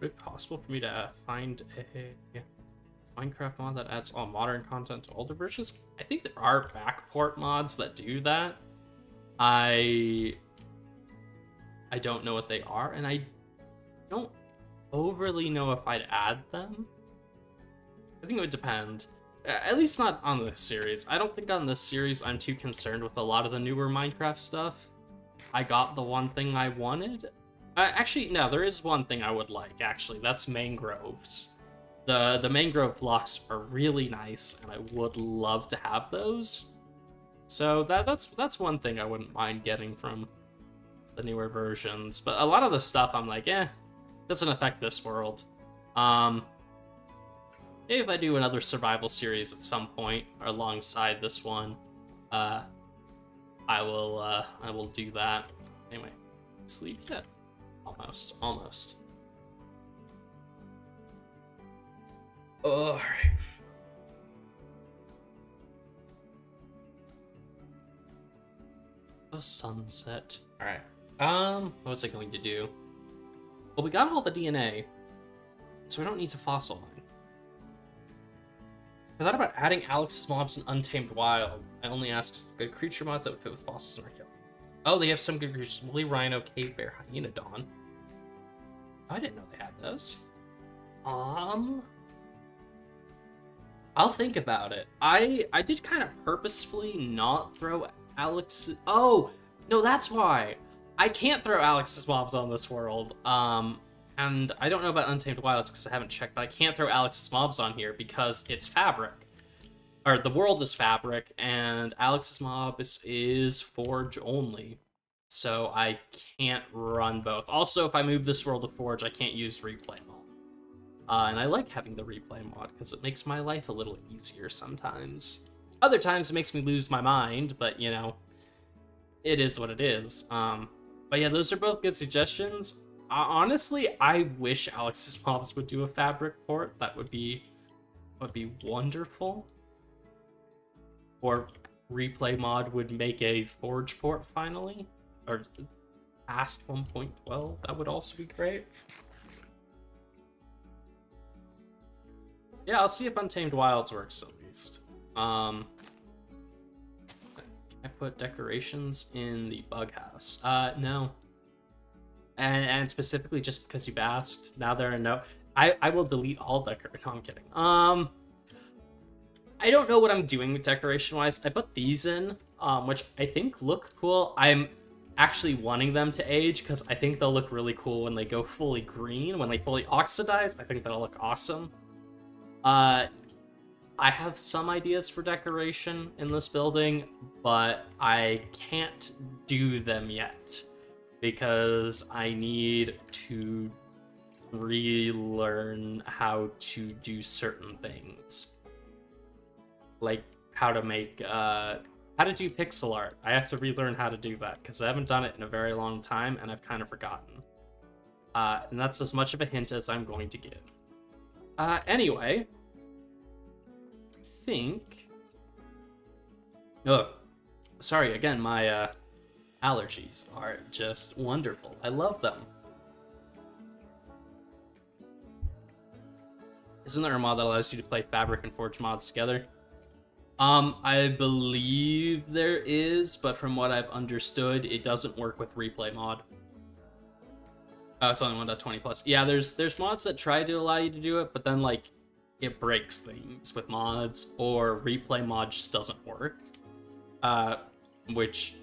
Would it be possible for me to find a Minecraft mod that adds all modern content to older versions? I think there are backport mods that do that. I don't know what they are, and I don't overly know if I'd add them. I think it would depend. At least not on this series. I don't think on this series I'm too concerned with a lot of the newer Minecraft stuff. I got the one thing I wanted. Actually, no, there is one thing I would like, actually. That's mangroves. The mangrove blocks are really nice, and I would love to have those. So that's one thing I wouldn't mind getting from the newer versions. But a lot of the stuff I'm like, doesn't affect this world. Maybe if I do another survival series at some point alongside this one, I will do that. Anyway, sleep yet? Almost. Alright. A sunset. Alright. What was I going to do? Well, we got all the DNA, so we don't need to fossil mine. I thought about adding Alex's mobs in Untamed Wild. I only asked good creature mods that would fit with fossils and archaeology. Oh, they have some good creatures. Woolly Rhino, Cave Bear, Hyenodon. I didn't know they had those. I'll think about it. I did kind of purposefully not throw Alex. Oh, no, that's why. I can't throw Alex's mobs on this world. And I don't know about Untamed Wilds because I haven't checked, but I can't throw Alex's mobs on here because it's fabric. Or the world is fabric, and Alex's mob is forge only. So I can't run both. Also, if I move this world to forge, I can't use replay mod. And I like having the replay mod because it makes my life a little easier sometimes. Other times it makes me lose my mind, but you know, it is what it is. But yeah, those are both good suggestions. Honestly, I wish Alex's mobs would do a fabric port. That would be wonderful. Or replay mod would make a forge port finally, or past 1.12. That would also be great. Yeah, I'll see if Untamed Wilds works at least. Can I put decorations in the bug house? No. And specifically just because you've asked, now there are no... I will delete all decoration. No, I'm kidding. I don't know what I'm doing with decoration-wise. I put these in, which I think look cool. I'm actually wanting them to age because I think they'll look really cool when they go fully green. When they fully oxidize, I think that'll look awesome. I have some ideas for decoration in this building, but I can't do them yet because I need to relearn how to do certain things. Like how to make, how to do pixel art. I have to relearn how to do that because I haven't done it in a very long time and I've kind of forgotten. And that's as much of a hint as I'm going to give. Anyway, I think... Oh, sorry, again, my allergies are just wonderful. I love them. Isn't there a mod that allows you to play Fabric and Forge mods together? I believe there is, but from what I've understood, it doesn't work with Replay mod. Oh, it's only 1.20 plus. Yeah, there's mods that try to allow you to do it, but then like it breaks things with mods, or Replay mod just doesn't work. Which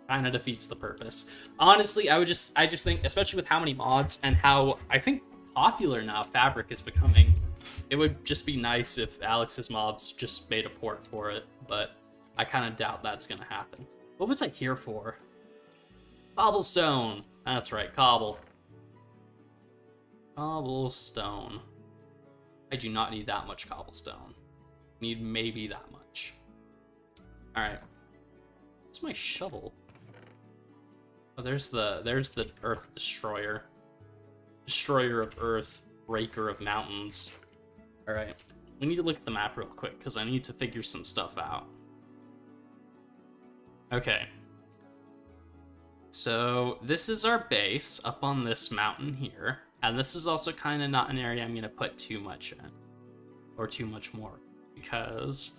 kind of defeats the purpose. Honestly, I just think, especially with how many mods and how I think popular now Fabric is becoming, it would just be nice if Alex's mobs just made a port for it, but I kind of doubt that's gonna happen. What was I here for? Cobblestone. That's right, cobble. Cobblestone. I do not need that much cobblestone. I need maybe that much. Alright. What's my shovel? Oh, there's the Earth Destroyer. Destroyer of Earth, Breaker of Mountains. Alright. We need to look at the map real quick, because I need to figure some stuff out. Okay. So, this is our base up on this mountain here. And this is also kind of not an area I'm going to put too much in. Or too much more. Because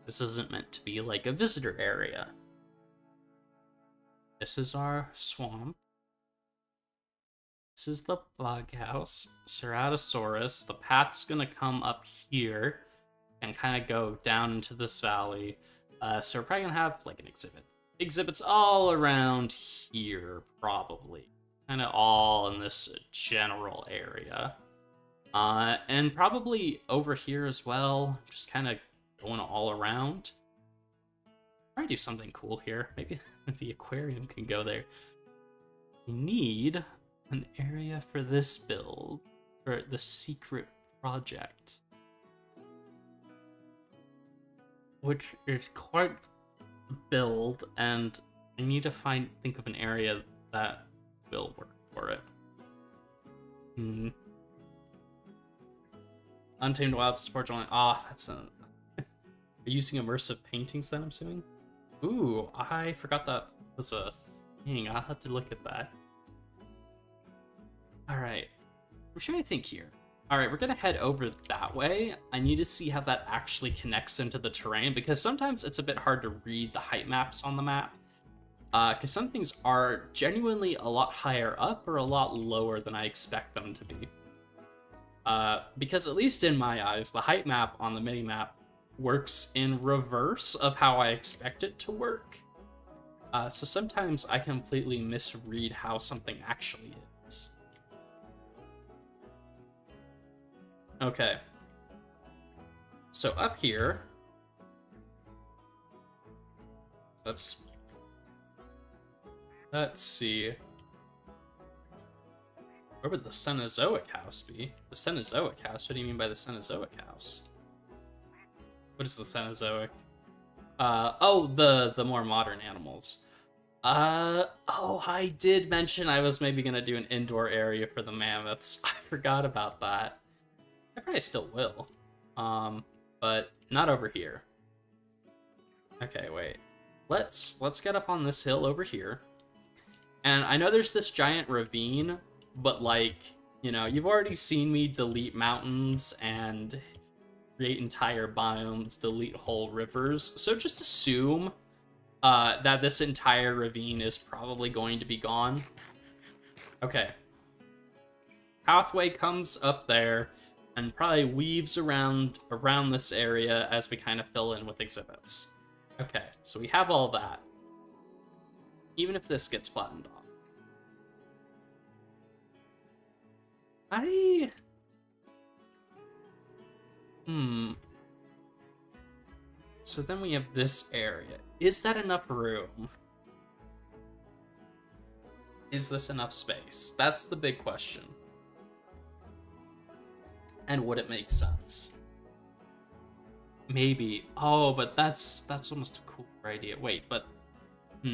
this isn't meant to be like a visitor area. This is our swamp. This is the bug house. Ceratosaurus. The path's going to come up here. And kind of go down into this valley. So we're probably going to have like an exhibit. Exhibits all around here, probably. Kind of all in this general area. And probably over here as well. Just kind of going all around. Try to do something cool here. Maybe the aquarium can go there. We need an area for this build. For the secret project. Which is quite a build, and I need to think of an area that will work for it. Untamed Wilds Forge Online. Ah, that's a... Are you using immersive paintings then, I'm assuming? Ooh, I forgot that was a thing. I'll have to look at that. Alright. I'm trying to think here. Alright, we're gonna head over that way. I need to see how that actually connects into the terrain, because sometimes it's a bit hard to read the height maps on the map. Because some things are genuinely a lot higher up or a lot lower than I expect them to be. Because at least in my eyes, the height map on the minimap works in reverse of how I expect it to work. So sometimes I completely misread how something actually is. Okay. So up here... Oops. Let's see. Where would the Cenozoic house be? The Cenozoic house? What do you mean by the Cenozoic house? What is the Cenozoic? Oh, the more modern animals. Oh, I did mention I was maybe gonna do an indoor area for the mammoths. I forgot about that. I probably still will. But not over here. Okay, wait. Let's get up on this hill over here. And I know there's this giant ravine, but like, you know, you've already seen me delete mountains and create entire biomes, delete whole rivers. So just assume that this entire ravine is probably going to be gone. Okay. Pathway comes up there and probably weaves around this area as we kind of fill in with exhibits. Okay, so we have all that. Even if this gets flattened off. So then we have this area. Is that enough room? Is this enough space? That's the big question. And would it make sense? Maybe. Oh, but that's almost a cool idea. Wait, but... What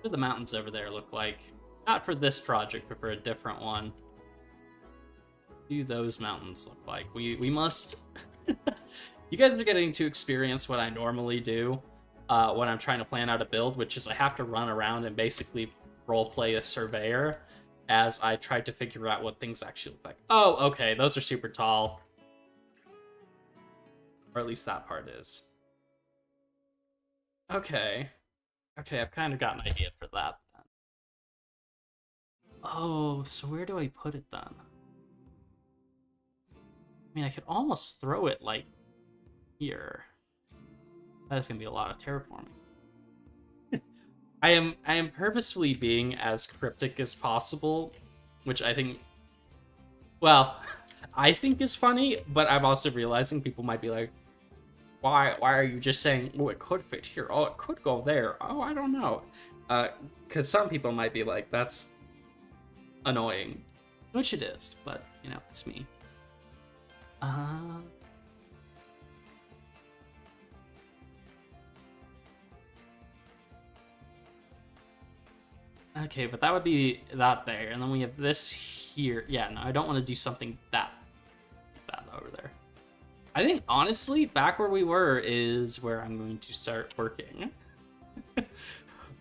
do the mountains over there look like? Not for this project, but for a different one. What do those mountains look like? We must... You guys are getting to experience what I normally do when I'm trying to plan out a build, which is I have to run around and basically roleplay a surveyor. as I tried to figure out what things actually look like. Oh, okay, those are super tall. Or at least that part is. Okay. Okay, I've kind of got an idea for that then. Oh, so where do I put it then? I mean, I could almost throw it, like, here. That is going to be a lot of terraforming. I am purposefully being as cryptic as possible, which I think, well, I think is funny, but I'm also realizing people might be like, why are you just saying, oh, it could fit here, oh, it could go there, oh, I don't know. Because some people might be like, that's annoying, which it is, but, you know, it's me. Okay, but that would be that there, and then we have this here. Yeah, no, I don't want to do something that over there. I think, honestly, back where we were is where I'm going to start working. We're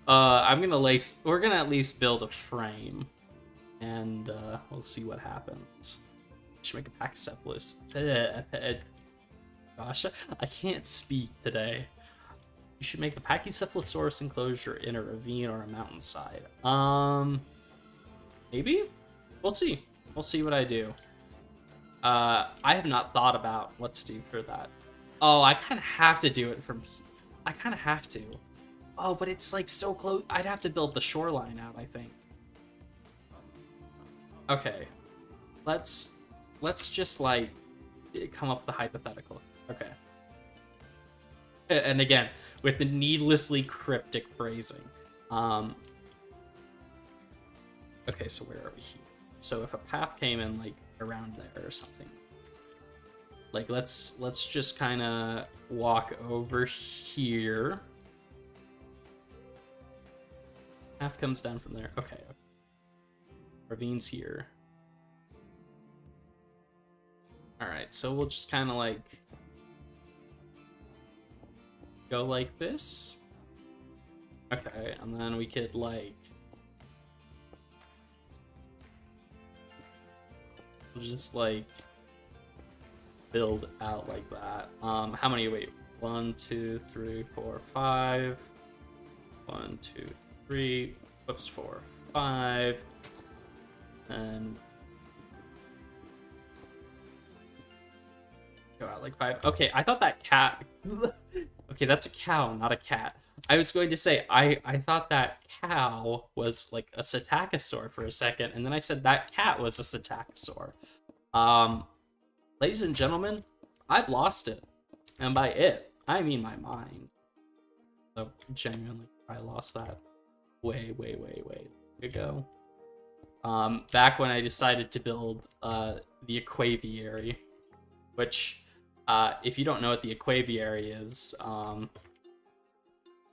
gonna at least build a frame, and we'll see what happens. Should make a Pachycephalus. Gosh, I can't speak today. You should make the Pachycephalosaurus enclosure in a ravine or a mountainside. Maybe? We'll see. We'll see what I do. I have not thought about what to do for that. Oh, I kind of have to do it from here. I kind of have to. Oh, but it's like so close. I'd have to build the shoreline out, I think. Okay. Let's just like come up with the hypothetical. Okay. And again, with the needlessly cryptic phrasing. Okay, so where are we here? So if a path came in like around there or something, like let's just kind of walk over here. Path comes down from there. Okay. Ravine's here. All right, so we'll just kind of like go like this. Okay, and then we could like just like build out like that. How many? Wait, 1, 2, 3, 4, 5. 1, 2, 3. Whoops, 4, 5. And go out like 5. Okay, I thought that cat. Okay, that's a cow, not a cat. I was going to say, I thought that cow was like a Psittacosaur for a second, and then I said that cat was a Psittacosaur. Ladies and gentlemen, I've lost it. And by it, I mean my mind. So, genuinely, I lost that way ago. Back when I decided to build the Aquaviary, which, if you don't know what the Aquaviary is,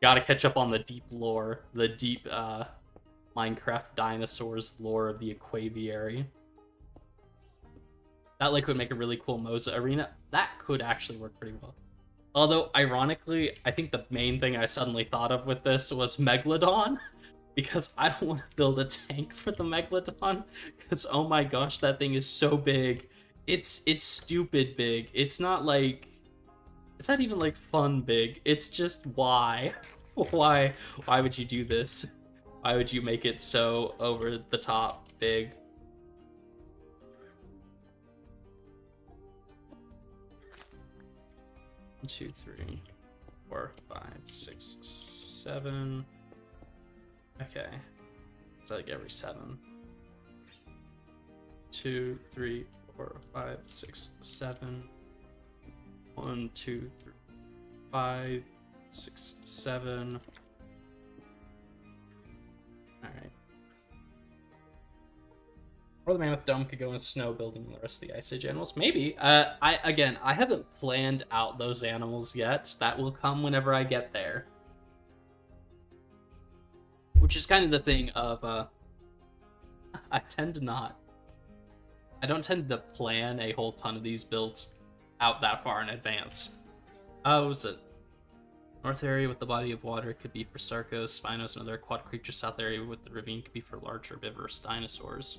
gotta catch up on the deep lore, the deep Minecraft Dinosaurs lore of the Aquaviary. That like would make a really cool Moza arena. That could actually work pretty well. Although, ironically, I think the main thing I suddenly thought of with this was Megalodon, because I don't want to build a tank for the Megalodon, because oh my gosh, that thing is so big. It's stupid big. It's not like, it's not even like fun big. It's just why? Why would you do this? Why would you make it so over the top big? One, 2, 3, 4, 5, 6, 7. Okay. It's like every 7. 2, 3, 4, 5, 6, 7. 1, 2, 3, 5, 6, 7. Alright. Or the Mammoth Dome could go in snow building the rest of the Ice Age animals. Maybe. I haven't planned out those animals yet. That will come whenever I get there. Which is kind of the thing of, I don't tend to plan a whole ton of these builds out that far in advance. Was it North area with the body of water could be for Sarcos, Spinos, and other aquatic creatures. South area with the ravine could be for large herbivorous dinosaurs.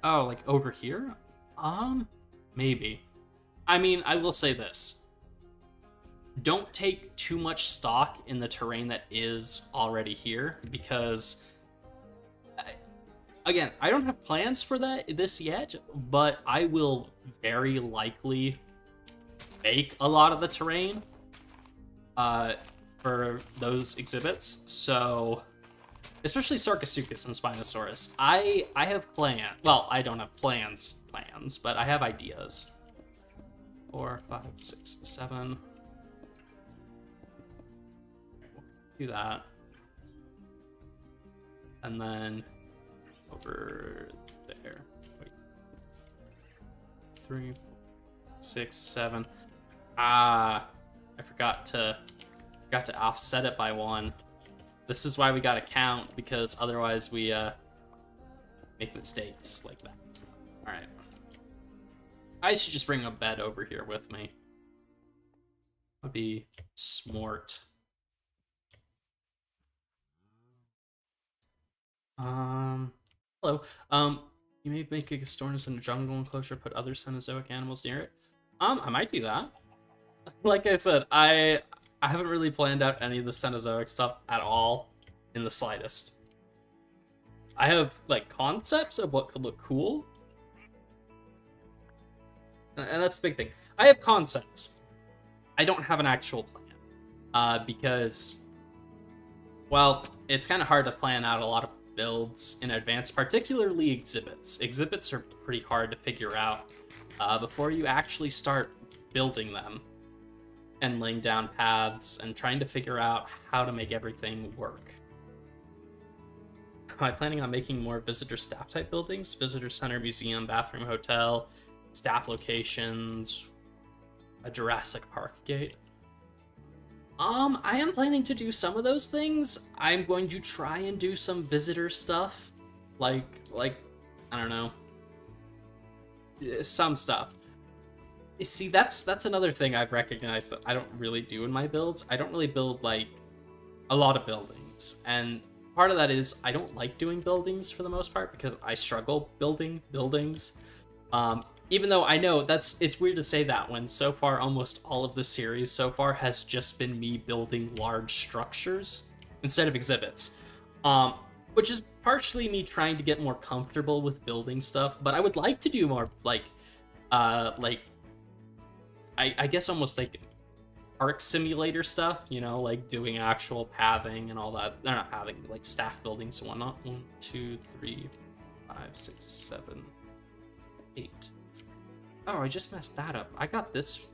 Oh, like over here? Maybe. I mean, I will say this. Don't take too much stock in the terrain that is already here, because again, I don't have plans for this yet, but I will very likely make a lot of the terrain for those exhibits. So, especially Sarcosuchus and Spinosaurus, I have plans. Well, I don't have plans, but I have ideas. 4, 5, 6, 7. Do that, and then over there. Wait. 3, 6, 7. I forgot to offset it by 1. This is why we gotta count, because otherwise we make mistakes like that. All right. I should just bring a bed over here with me. That'd be smart. Hello. You may make a Gastornis in a jungle enclosure, put other Cenozoic animals near it. I might do that. Like I said, I haven't really planned out any of the Cenozoic stuff at all in the slightest. I have, like, concepts of what could look cool. And that's the big thing. I have concepts. I don't have an actual plan. Because, well, it's kind of hard to plan out a lot of builds in advance, particularly exhibits. Exhibits are pretty hard to figure out before you actually start building them and laying down paths and trying to figure out how to make everything work. Am I planning on making more visitor staff type buildings? Visitor center, museum, bathroom, hotel, staff locations, a Jurassic Park gate. I am planning to do some of those things. I'm going to try and do some visitor stuff. Like, I don't know. Some stuff. You see, that's another thing I've recognized that I don't really do in my builds. I don't really build, like, a lot of buildings. And part of that is I don't like doing buildings for the most part because I struggle building buildings. Even though I know it's weird to say that when so far almost all of the series so far has just been me building large structures instead of exhibits. Which is partially me trying to get more comfortable with building stuff, but I would like to do more I guess almost like Arc Simulator stuff, you know, like doing actual pathing and all that. They're not pathing, like staff buildings and whatnot. 1, 2, 3, 5, 6, 7, 8. Oh, I just messed that up. I got this.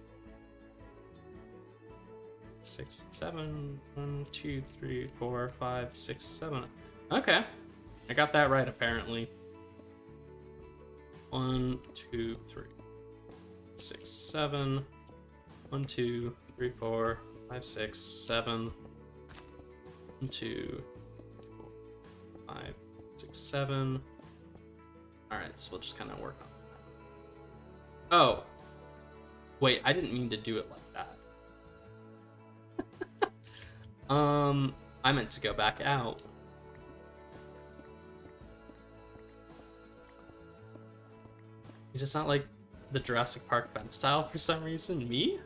6, 7, 1, 2, 3, 4, 5, 6, 7. Okay. I got that right, apparently. 1, 2, 3, 6, 7. 1, 2, 3, 4, 5, 6, 7. 1, 2, 4, 5, 6, 7. Alright, so we'll just kind of work on that. Oh. Wait, I didn't mean to do it like that. I meant to go back out. You just not like the Jurassic Park fence style for some reason? Me?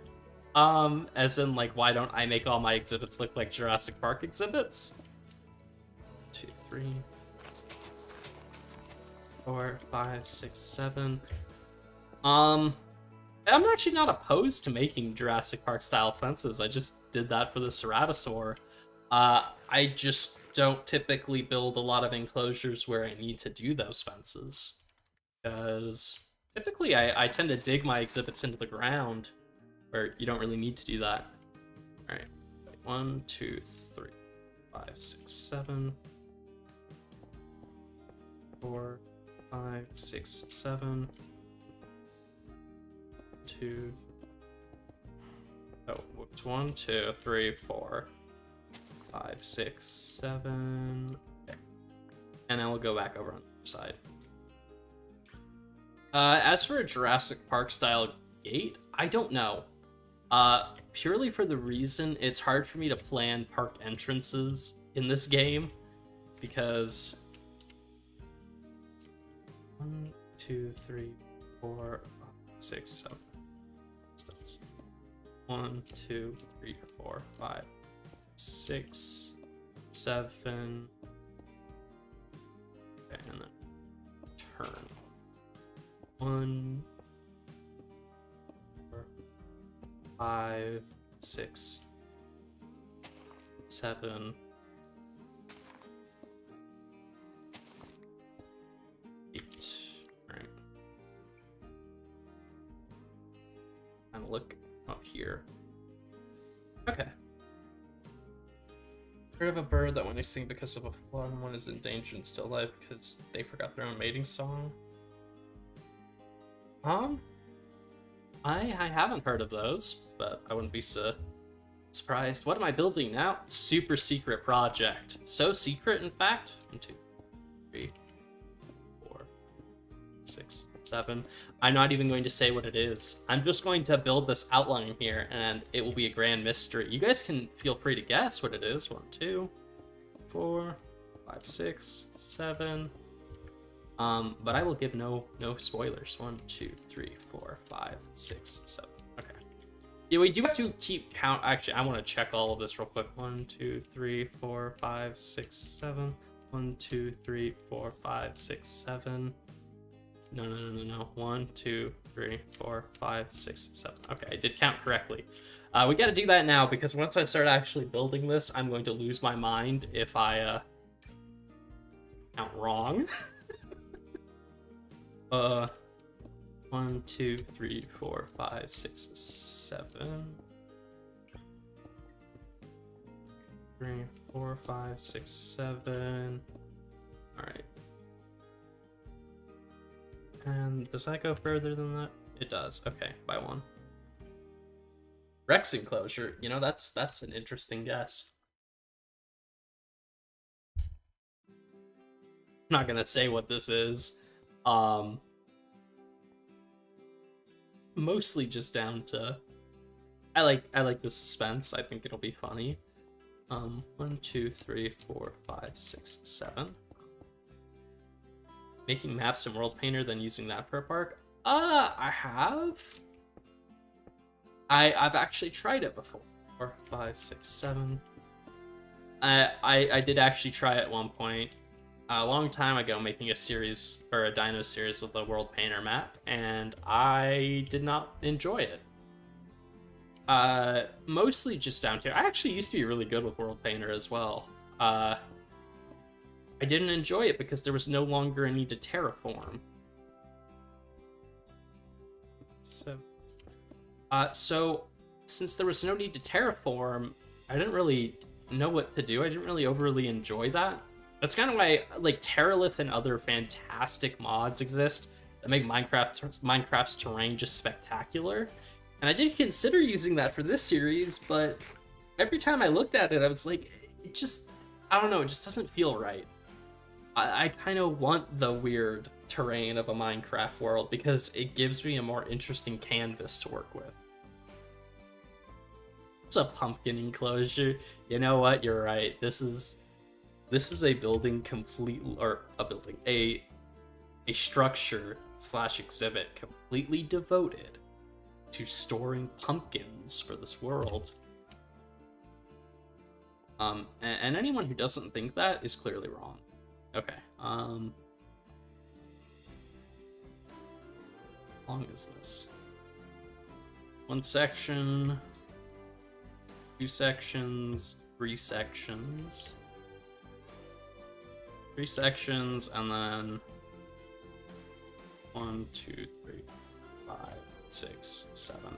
As in, like, why don't I make all my exhibits look like Jurassic Park exhibits? 2, 3, 4, 5, 6, 7. I'm actually not opposed to making Jurassic Park style fences. I just did that for the Ceratosaur. I just don't typically build a lot of enclosures where I need to do those fences. Because typically I tend to dig my exhibits into the ground where you don't really need to do that. Alright. 1, 2, 3, 5, 6, 7. 4, 5, 6, 7. 2. Oh, whoops. 1, 2, 3, 4, 5, 6, 7. Okay. And then we'll go back over on the other side. As for a Jurassic Park style gate? I don't know. Purely for the reason it's hard for me to plan park entrances in this game, because 1, 2, 3, 4, 5, 6, 7. 1, 2, 3, 4, 5, 6, 7. Okay, and then turn. 1, 4, 5, 6, 7. 8. Right. And look up here. Okay. Heard of a bird that when they sing because of a flaw, one is endangered and still alive because they forgot their own mating song? I haven't heard of those, but I wouldn't be surprised. What am I building now? Super secret project. So secret, in fact. 1, 2, 3, 4, 6, 7. I'm not even going to say what it is. I'm just going to build this outline here, and it will be a grand mystery. You guys can feel free to guess what it is. 1, 2, 4, 5, 6, 7. But I will give no spoilers. 1, 2, 3, 4, 5, 6, 7. Okay. Yeah, we do have to keep count. Actually, I want to check all of this real quick. 1, 2, 3, 4, 5, 6, 7. 1, 2, 3, 4, 5, 6, 7. No. 1, 2, 3, 4, 5, 6, 7. Okay, I did count correctly. We got to do that now, because once I start actually building this, I'm going to lose my mind if I count wrong. 1, 2, 3, 4, 5, 6, 7. 3, 4, 5, 6, 7. All right. And does that go further than that? It does. Okay, by 1. Rex enclosure. You know, that's an interesting guess. I'm not gonna say what this is. Mostly just down to I like the suspense. I think it'll be funny. 1, 2, 3, 4, 5, 6, 7. Making maps in World Painter, then using that for a park. I have. I've actually tried it before. 4, 5, 6, 7. I did actually try it at one point. A long time ago, making a series, or a dino series with a World Painter map, and I did not enjoy it. Mostly just down to, I actually used to be really good with World Painter as well. I didn't enjoy it because there was no longer a need to terraform. So since there was no need to terraform, I didn't really know what to do. I didn't really overly enjoy that. That's kind of why, like, Terralith and other fantastic mods exist that make Minecraft's terrain just spectacular. And I did consider using that for this series, but every time I looked at it, I was like, it just, I don't know, it just doesn't feel right. I kind of want the weird terrain of a Minecraft world because it gives me a more interesting canvas to work with. It's a pumpkin enclosure. You know what? You're right. This is a building a structure / exhibit completely devoted to storing pumpkins for this world. And anyone who doesn't think that is clearly wrong. Okay. How long is this? 1 section, 2 sections, 3 sections. 3 sections, and then 1, 2, 3, 5, 6, 7, 10.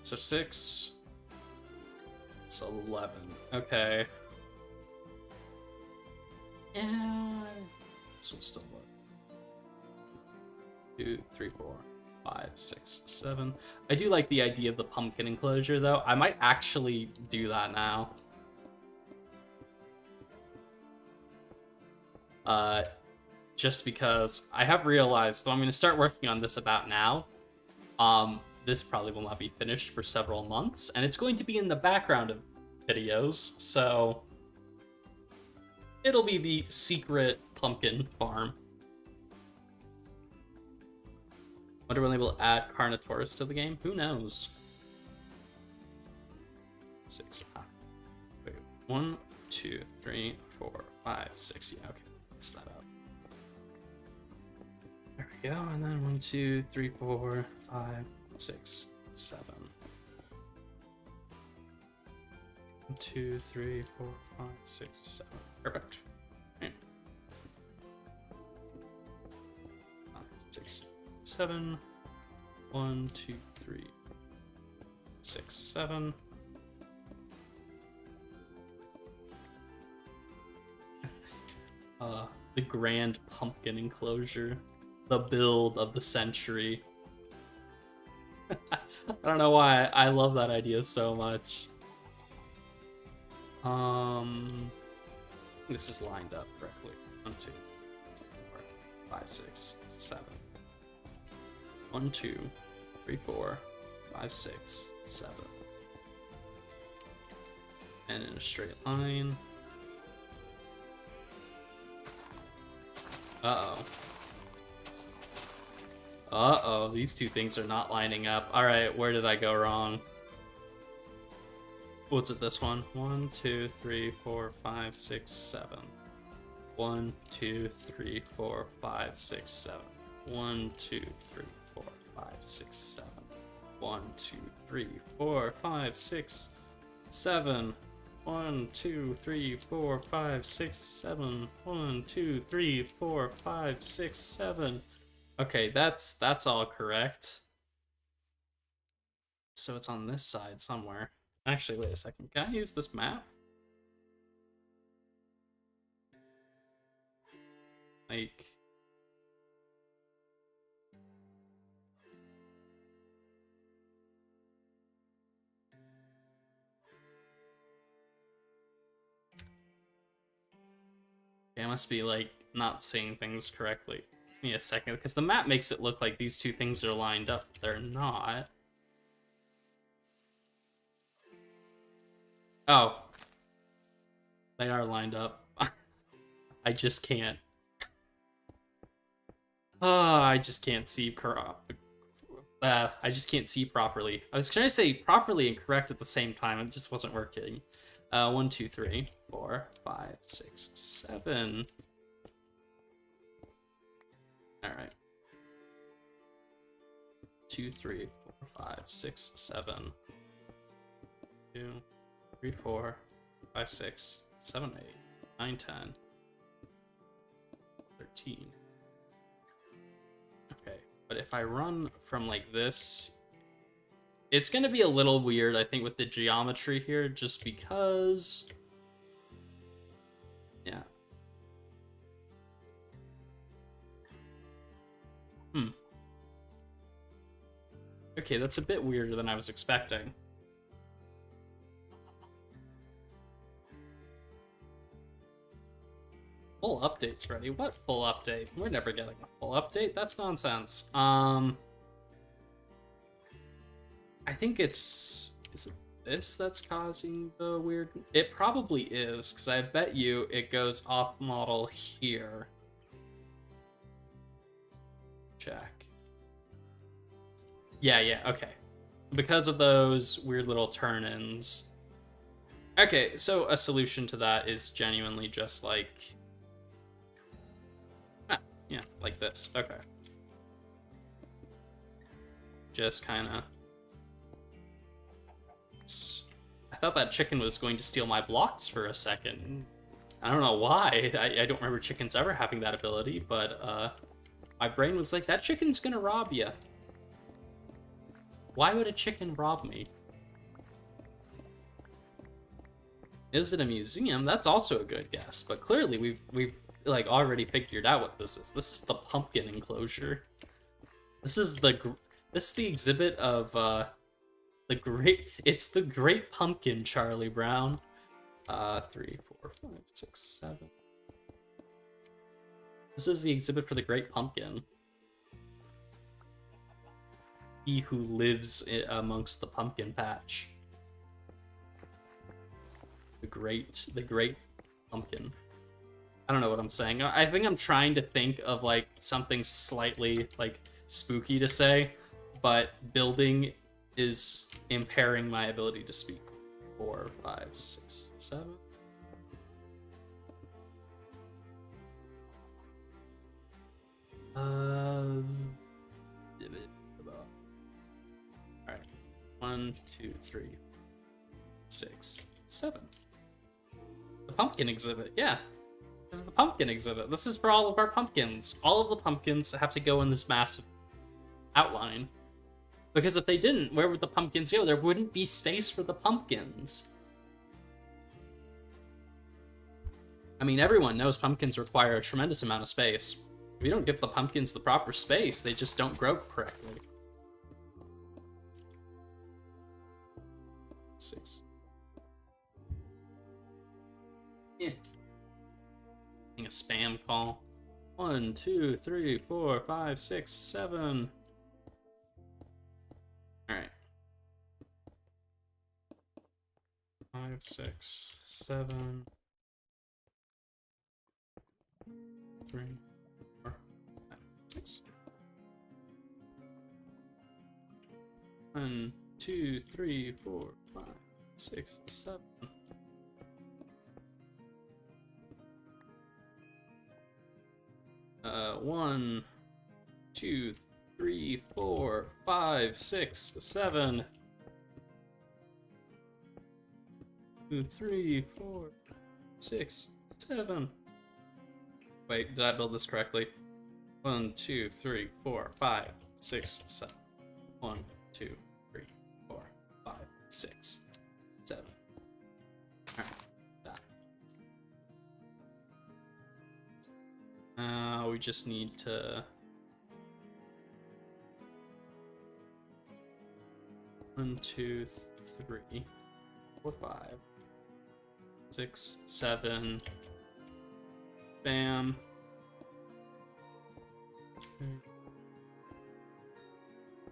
So 6. It's 11. Okay. Yeah. So still what? 2, 3, 4, 5, 6, 7. I do like the idea of the pumpkin enclosure, though. I might actually do that now. just because I have realized, so I'm going to start working on this about now. This probably will not be finished for several months, and it's going to be in the background of videos, so it'll be the secret pumpkin farm. Wonder when they will add Carnotaurus to the game? Who knows? 6. Wait, 1, 2, 3, 4, 5, 6. Yeah, okay. Mess that up. There we go. And then 1, 2, 3, 4, 5, 6, 7. 1, 2, 3, 4, 5, 6, 7. Perfect. Okay. 5, 6, 7. 1, 2, 3, 6, 7. The grand pumpkin enclosure. The build of the century. I don't know why I love that idea so much. This is lined up correctly. 1, 2, 4, 5, 6, 7. 1, 2, 3, 4, 5, 6, 7. And in a straight line. Uh-oh. Uh-oh, these two things are not lining up. Alright, where did I go wrong? Was it this one? 1, 2, 3, 4, 5, 6, 7. 1, 2, 3, 4, 5, 6, 7. 1, 2, 3, 4, 5, 6, 7. 1, 2, 3, 4, 5, 6, 7. 1, 2, 3, 4, 5, 6, 7. 1, 2, 3, 4, 5, 6, 7. Okay, that's all correct. So it's on this side somewhere. Actually, wait a second. Can I use this map? Like... I must be, like, not seeing things correctly. Give me a second, because the map makes it look like these two things are lined up. They're not. Oh. They are lined up. I just can't. I just can't see I just can't see properly. I was trying to say properly and correct at the same time, it just wasn't working. 1, 2, 3, 4, 5, 6, 7. Alright. 2, 3, 4, 5, 6, 7. 2, 3, 4, 5, 6, 7, 8, 9, 10. 13. Okay, but if I run from like this, it's gonna be a little weird, I think, with the geometry here, just because... Yeah. Okay, that's a bit weirder than I was expecting. Full update's ready. What full update? We're never getting a full update. That's nonsense. I think it's... Is it this that's causing the weird... It probably is, because I bet you it goes off model here. Check. Yeah, okay. Because of those weird little turn-ins. Okay, so a solution to that is genuinely just like... Yeah, like this. Okay. Just kind of... I thought that chicken was going to steal my blocks for a second. I don't know why. I don't remember chickens ever having that ability, but my brain was like, that chicken's gonna rob you. Why would a chicken rob me? Is it a museum? That's also a good guess, but clearly we've like already figured out what this is. This is the pumpkin enclosure. This is the exhibit of it's the Great Pumpkin, Charlie Brown. 3, 4, 5, 6, 7. This is the exhibit for the Great Pumpkin. He who lives amongst the pumpkin patch. The great pumpkin. I don't know what I'm saying. I think I'm trying to think of like something slightly like spooky to say, but building is impairing my ability to speak. 4, 5, 6, 7. Alright. 1, 2, 3, 6, 7. The pumpkin exhibit, yeah. This is the pumpkin exhibit. This is for all of our pumpkins. All of the pumpkins have to go in this massive outline. Because if they didn't, where would the pumpkins go? There wouldn't be space for the pumpkins. I mean, everyone knows pumpkins require a tremendous amount of space. If you don't give the pumpkins the proper space, they just don't grow correctly. 6. Yeah. A spam call. 1, 2, 3, 4, 5, 6, 7. Alright. 5, 6, 7. 3, 4, 5, 6. 1, 2, 3, 4, 5, 6, 7. 1, 2, 3, 4, 5, 6, 7. 2, 3, 4, 6, 7. Wait, did I build this correctly? 1, 2, 3, 4, 5, 6, 7. 1, 2, 3, 4, 5, 6, 7. Alright. We just need to... 1, 2, 3, 4, 5, 6, 7. Bam.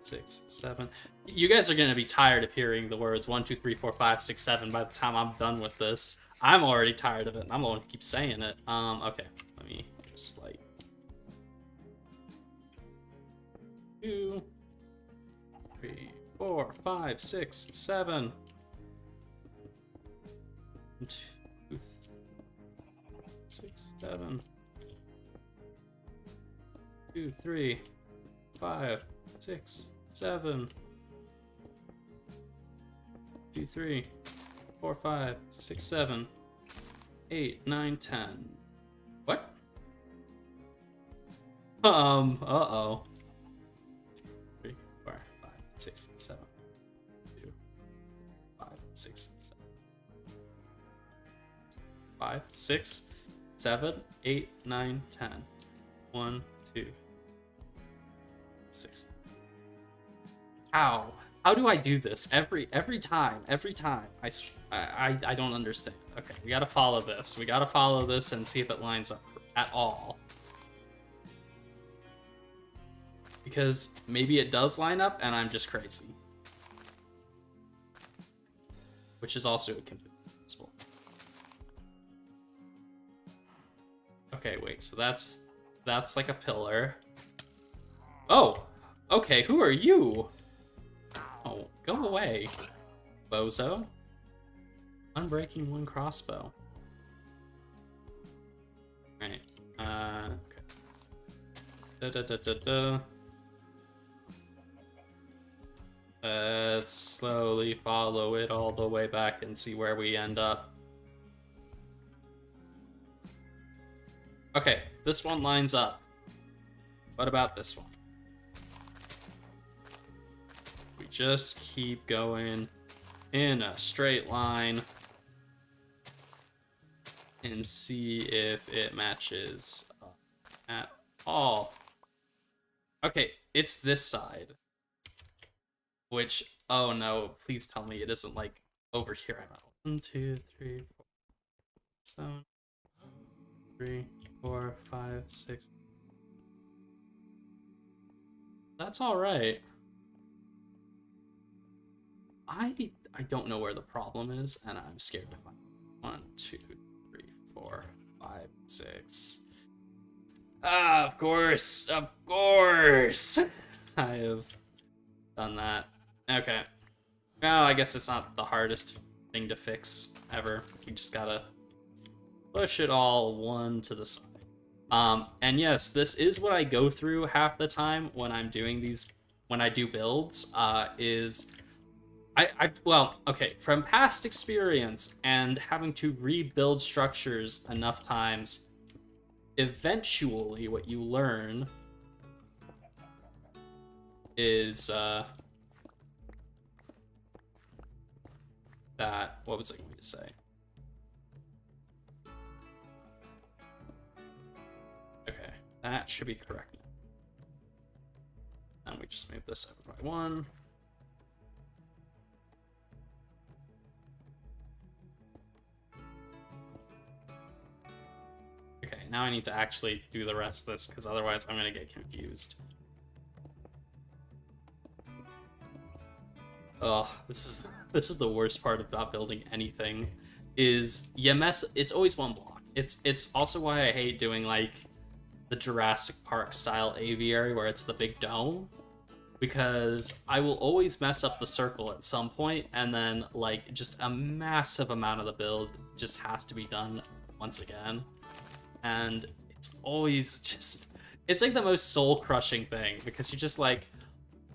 6, 7. You guys are gonna be tired of hearing the words 1, 2, 3, 4, 5, 6, 7 by the time I'm done with this. I'm already tired of it, and I'm going to keep saying it. Okay. Let me just like... 2, 3, 4, 5, 6, 7. 2, 6, 7. 2, 3, 5, 6, 7. 2, 3, 4, 5, 6, 7. 8, 9, 10. What? Uh-oh. 3, 4, 5, 6, 7. 2, 5, 6, 7. 5, 6, 7, 8, 9, 10. 1, 2, 6. Ow. How do I do this? Every time. I don't understand. Okay, we gotta follow this. We gotta follow this and see if it lines up at all. Because maybe it does line up and I'm just crazy. Which is also completely possible. Okay, wait, so that's like a pillar. Oh! Okay, who are you? Oh, go away, bozo. Unbreaking 1 crossbow. Alright, okay. Let's slowly follow it all the way back and see where we end up. Okay, this one lines up. What about this one? We just keep going in a straight line and see if it matches at all. Okay, it's this side. Which, oh no, please tell me it isn't like over here. I'm at 1, 2, 3, 4, 7, 3, 4, 5, 6. That's all right. I don't know where the problem is, and I'm scared to find it. 1, 2, 3, 4, 5, 6. Ah, of course, of course. I have done that. Okay. Well, I guess it's not the hardest thing to fix ever. We just gotta push it all one to the side. And yes, this is what I go through half the time when I'm doing these, when I do builds, well, okay, from past experience and having to rebuild structures enough times, eventually what you learn is, that, what was I going to say? Okay, that should be correct. And we just move this over by 1. Okay, now I need to actually do the rest of this, because otherwise I'm going to get confused. Oh, this is the worst part about building anything, is you mess. It's always one block. It's also why I hate doing like the Jurassic Park style aviary where it's the big dome, because I will always mess up the circle at some point, and then like just a massive amount of the build just has to be done once again, and it's always just, it's like the most soul crushing thing, because you're just like,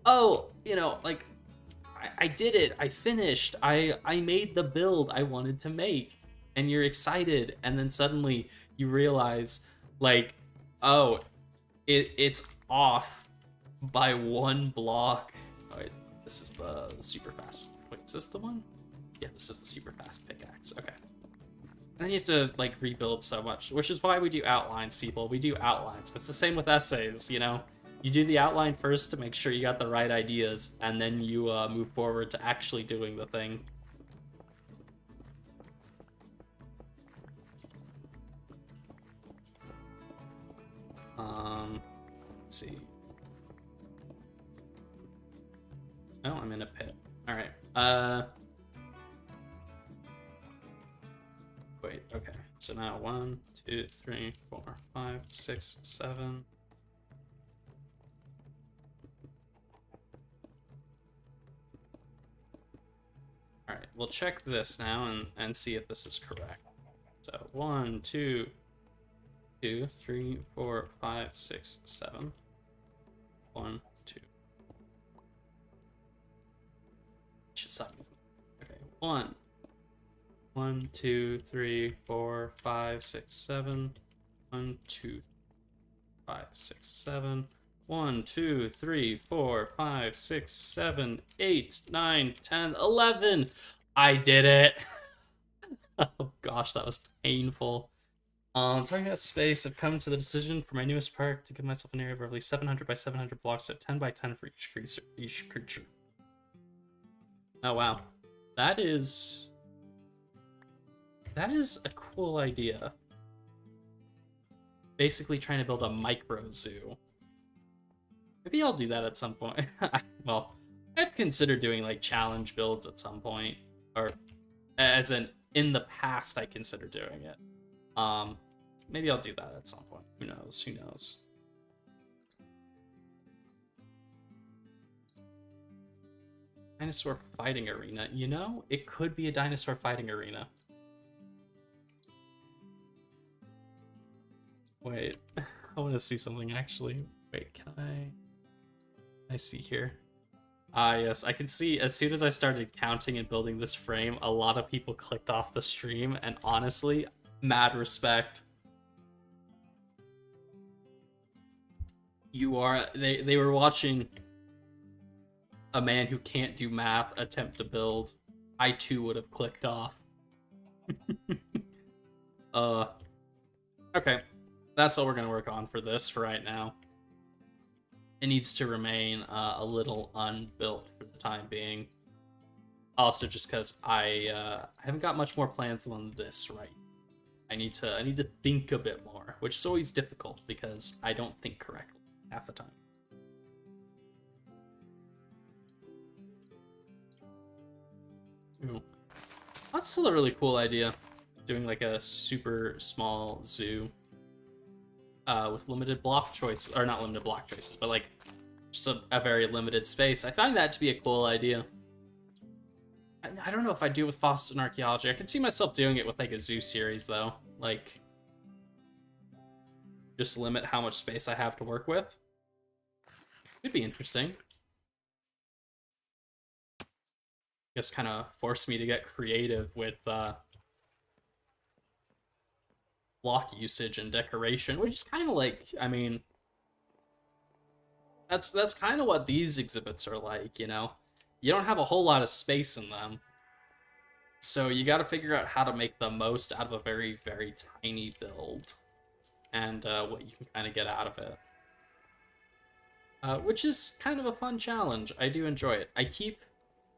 oh, you know, like. I did it. I finished. I made the build I wanted to make. And you're excited. And then suddenly you realize, like, oh, it's off by 1 block. Oh, wait, this is the super fast. Wait, is this the one? Yeah, this is the super fast pickaxe. Okay. And then you have to, like, rebuild so much, which is why we do outlines, people. We do outlines. It's the same with essays, you know? You do the outline first to make sure you got the right ideas, and then you move forward to actually doing the thing. Let's see. Oh, I'm in a pit. All right. Wait. Okay. So now 1, 2, 3, 4, 5, 6, 7. Alright, we'll check this now and see if this is correct. So 1, 2, 3, 4, 5, 6, 7. 1, 2. Should stop using that. Okay, 1, 2, 3, 4, 5, 6, 7. 1, 2, 5, 6, 7. 1, 2, 3, 4, 5, 6, 7, 8, 9, 10, 11. I did it. Oh gosh, that was painful. Talking about space, I've come to the decision for my newest park to give myself an area of roughly 700 by 700 blocks, so 10 by 10 for each creature. Oh wow, that is a cool idea. Basically trying to build a micro zoo. Maybe I'll do that at some point. Well, I've considered doing like challenge builds at some point, or as in the past I considered doing it. Maybe I'll do that at some point. Who knows? Who knows? Dinosaur fighting arena. You know, it could be a dinosaur fighting arena. Wait, I want to see something actually. Wait, can I see here? Ah, yes, I can see as soon as I started counting and building this frame, a lot of people clicked off the stream, and honestly, mad respect. They were watching a man who can't do math attempt to build. I too would have clicked off. Okay. That's all we're gonna work on for this for right now. It needs to remain a little unbuilt for the time being. Also, just because I haven't got much more plans than this, right? I need to think a bit more, which is always difficult because I don't think correctly half the time. Ooh. That's still a really cool idea. Doing like a super small zoo with limited block choices, or not limited block choices, but like just a very limited space. I find that to be a cool idea. I don't know if I do with fossils and archaeology. I could see myself doing it with like a zoo series though. Like, just limit how much space I have to work with. Could be interesting. Just kind of force me to get creative with block usage and decoration, which is kind of like, I mean, that's kind of what these exhibits are like, you know? You don't have a whole lot of space in them, so you got to figure out how to make the most out of a very, very tiny build, and what you can kind of get out of it. Which is kind of a fun challenge. I do enjoy it.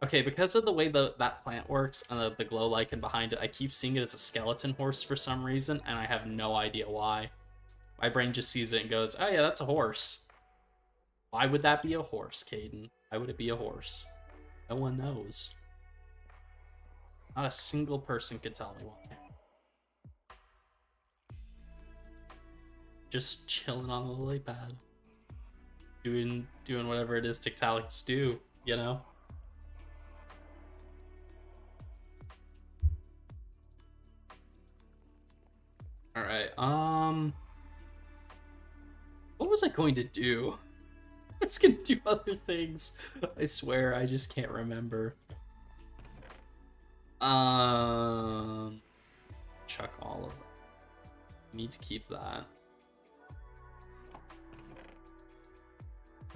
Okay, because of the way that plant works and the glow lichen behind it, I keep seeing it as a skeleton horse for some reason, and I have no idea why. My brain just sees it and goes, oh yeah, that's a horse. Why would that be a horse, Caden? Why would it be a horse? No one knows. Not a single person could tell me why. Just chilling on the lily pad. Doing whatever it is Tiktaalics do, you know? Alright, what was I going to do? I was gonna do other things. I swear, I just can't remember. Chuck all of them. Need to keep that.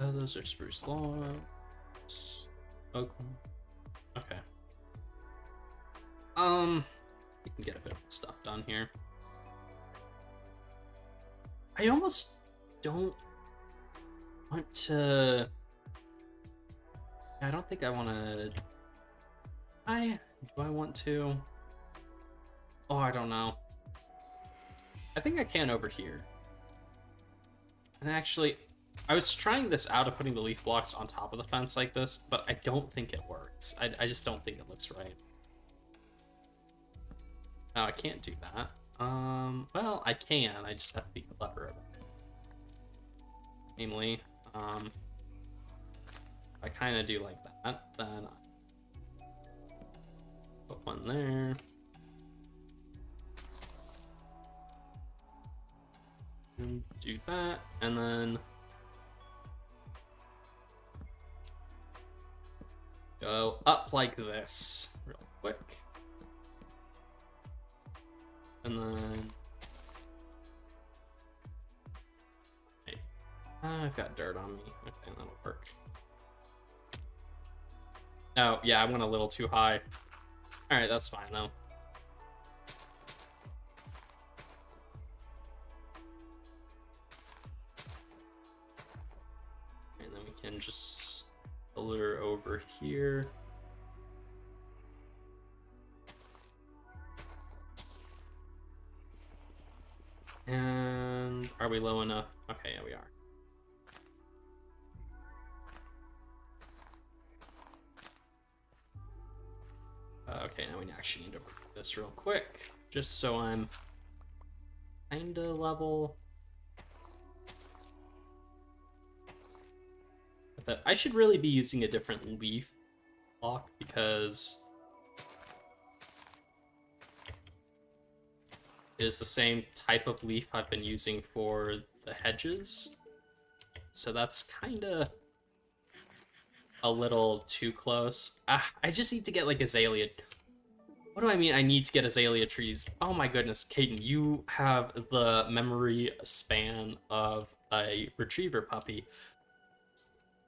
Oh, those are spruce logs. Okay. Okay. We can get a bit of stuff done here. I almost don't want to... I don't think I want to... Do I want to? Oh, I don't know. I think I can over here. And actually, I was trying this out of putting the leaf blocks on top of the fence like this, but I don't think it works. I just don't think it looks right. No, I can't do that. Well, I can. I just have to be clever about it. Namely, if I kind of do like that, then I put one there. And do that, and then go up like this real quick. And then I've got dirt on me. Okay, that'll work. Oh, yeah, I went a little too high. Alright, that's fine, though. And then we can just color over here. And are we low enough? Okay, yeah, we are. Okay, now we actually need to work this real quick, just so I'm kinda level. But I should really be using a different leaf block because it is the same type of leaf I've been using for the hedges. So that's kinda a little too close. I just need to get like azalea. What do I mean I need to get azalea trees? Oh my goodness, Caden, you have the memory span of a retriever puppy.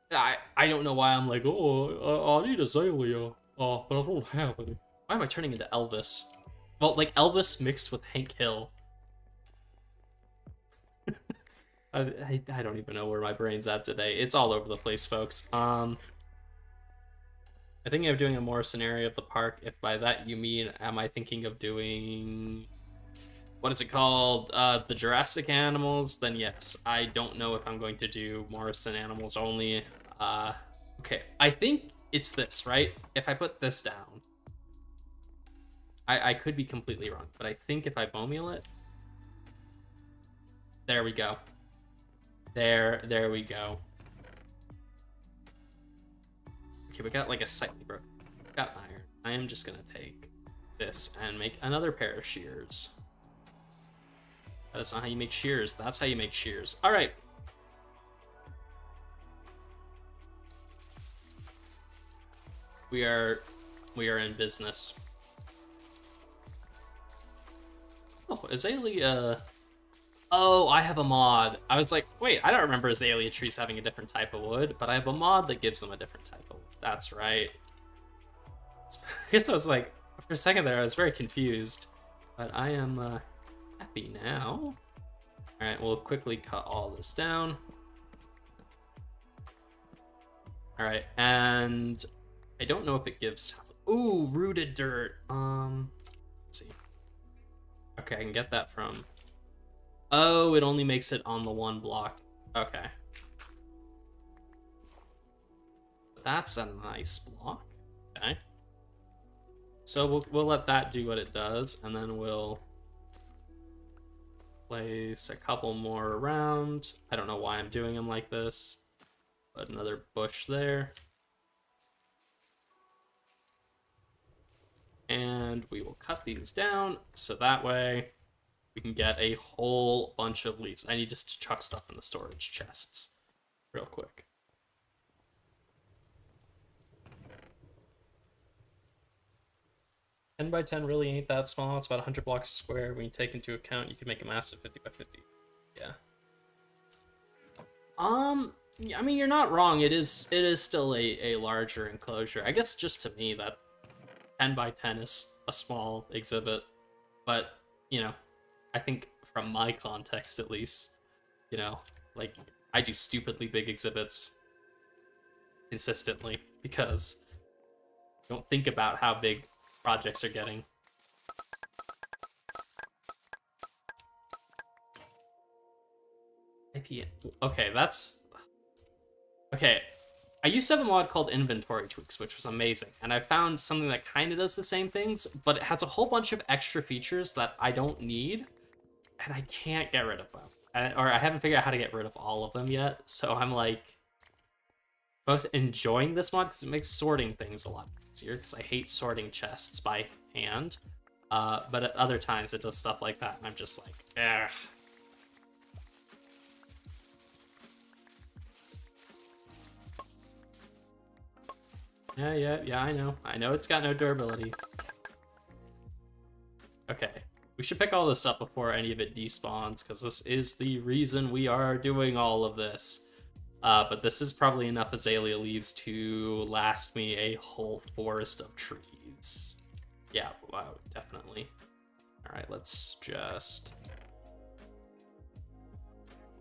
I don't know why I'm like, oh, I need azalea, but I don't have any. Why am I turning into Elvis? Well, like Elvis mixed with Hank Hill. I don't even know where my brain's at today. It's all over the place, folks. I think I'm doing a more scenario of the park. If by that you mean, am I thinking of doing what is it called? The Jurassic animals, then yes. I don't know if I'm going to do Morrison animals only. Okay, I think it's this, right? If I put this down, I could be completely wrong, but I think if I bowmeal it, there we go. There we go. Okay, we got like a slightly broken. Got iron. I am just gonna take this and make another pair of shears. That is not how you make shears. That's how you make shears. All right. We are in business. Oh, Azalea. Oh, I have a mod. I was like, wait, I don't remember Azalea trees having a different type of wood, but I have a mod that gives them a different type of wood. That's right. I guess I was like, for a second there, I was very confused, but I am happy now. All right, we'll quickly cut all this down. All right, and I don't know if it gives. Ooh, rooted dirt. Let's see. Okay, I can get that from. Oh, it only makes it on the one block. Okay. That's a nice block. Okay. So we'll let that do what it does, and then we'll place a couple more around. I don't know why I'm doing them like this. Put another bush there. And we will cut these down, so that way we can get a whole bunch of leaves. I need just to chuck stuff in the storage chests real quick. $10 by 10 really ain't that small. It's about 100 blocks square. When you take into account, you can make a massive 50 by 50. Yeah. I mean, you're not wrong. It is still a larger enclosure. I guess just to me that 10 by 10 is a small exhibit, but you know, I think from my context at least, you know, like I do stupidly big exhibits consistently because I don't think about how big projects are getting. IP. Okay, that's okay. I used to have a mod called Inventory Tweaks, which was amazing, and I found something that kind of does the same things, but it has a whole bunch of extra features that I don't need, and I can't get rid of them. Or I haven't figured out how to get rid of all of them yet, so I'm like both enjoying this mod because it makes sorting things a lot easier, because I hate sorting chests by hand, but at other times it does stuff like that, and I'm just like, ugh. Yeah, I know it's got no durability. Okay, we should pick all this up before any of it despawns, because this is the reason we are doing all of this. But this is probably enough azalea leaves to last me a whole forest of trees. Yeah, wow, definitely. All right, let's just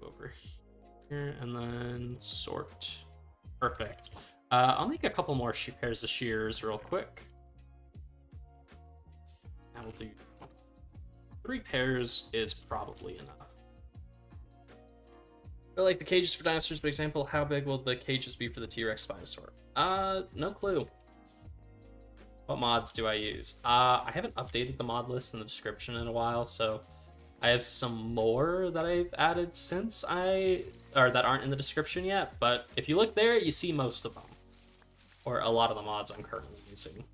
go over here and then sort. Perfect. I'll make a couple more pairs of shears real quick. That'll do. 3 pairs is probably enough. I like the cages for dinosaurs, for example. How big will the cages be for the T-Rex Spinosaur? No clue. What mods do I use? I haven't updated the mod list in the description in a while, so I have some more that I've added since or that aren't in the description yet, but if you look there, you see most of them. Or a lot of the mods I'm currently using.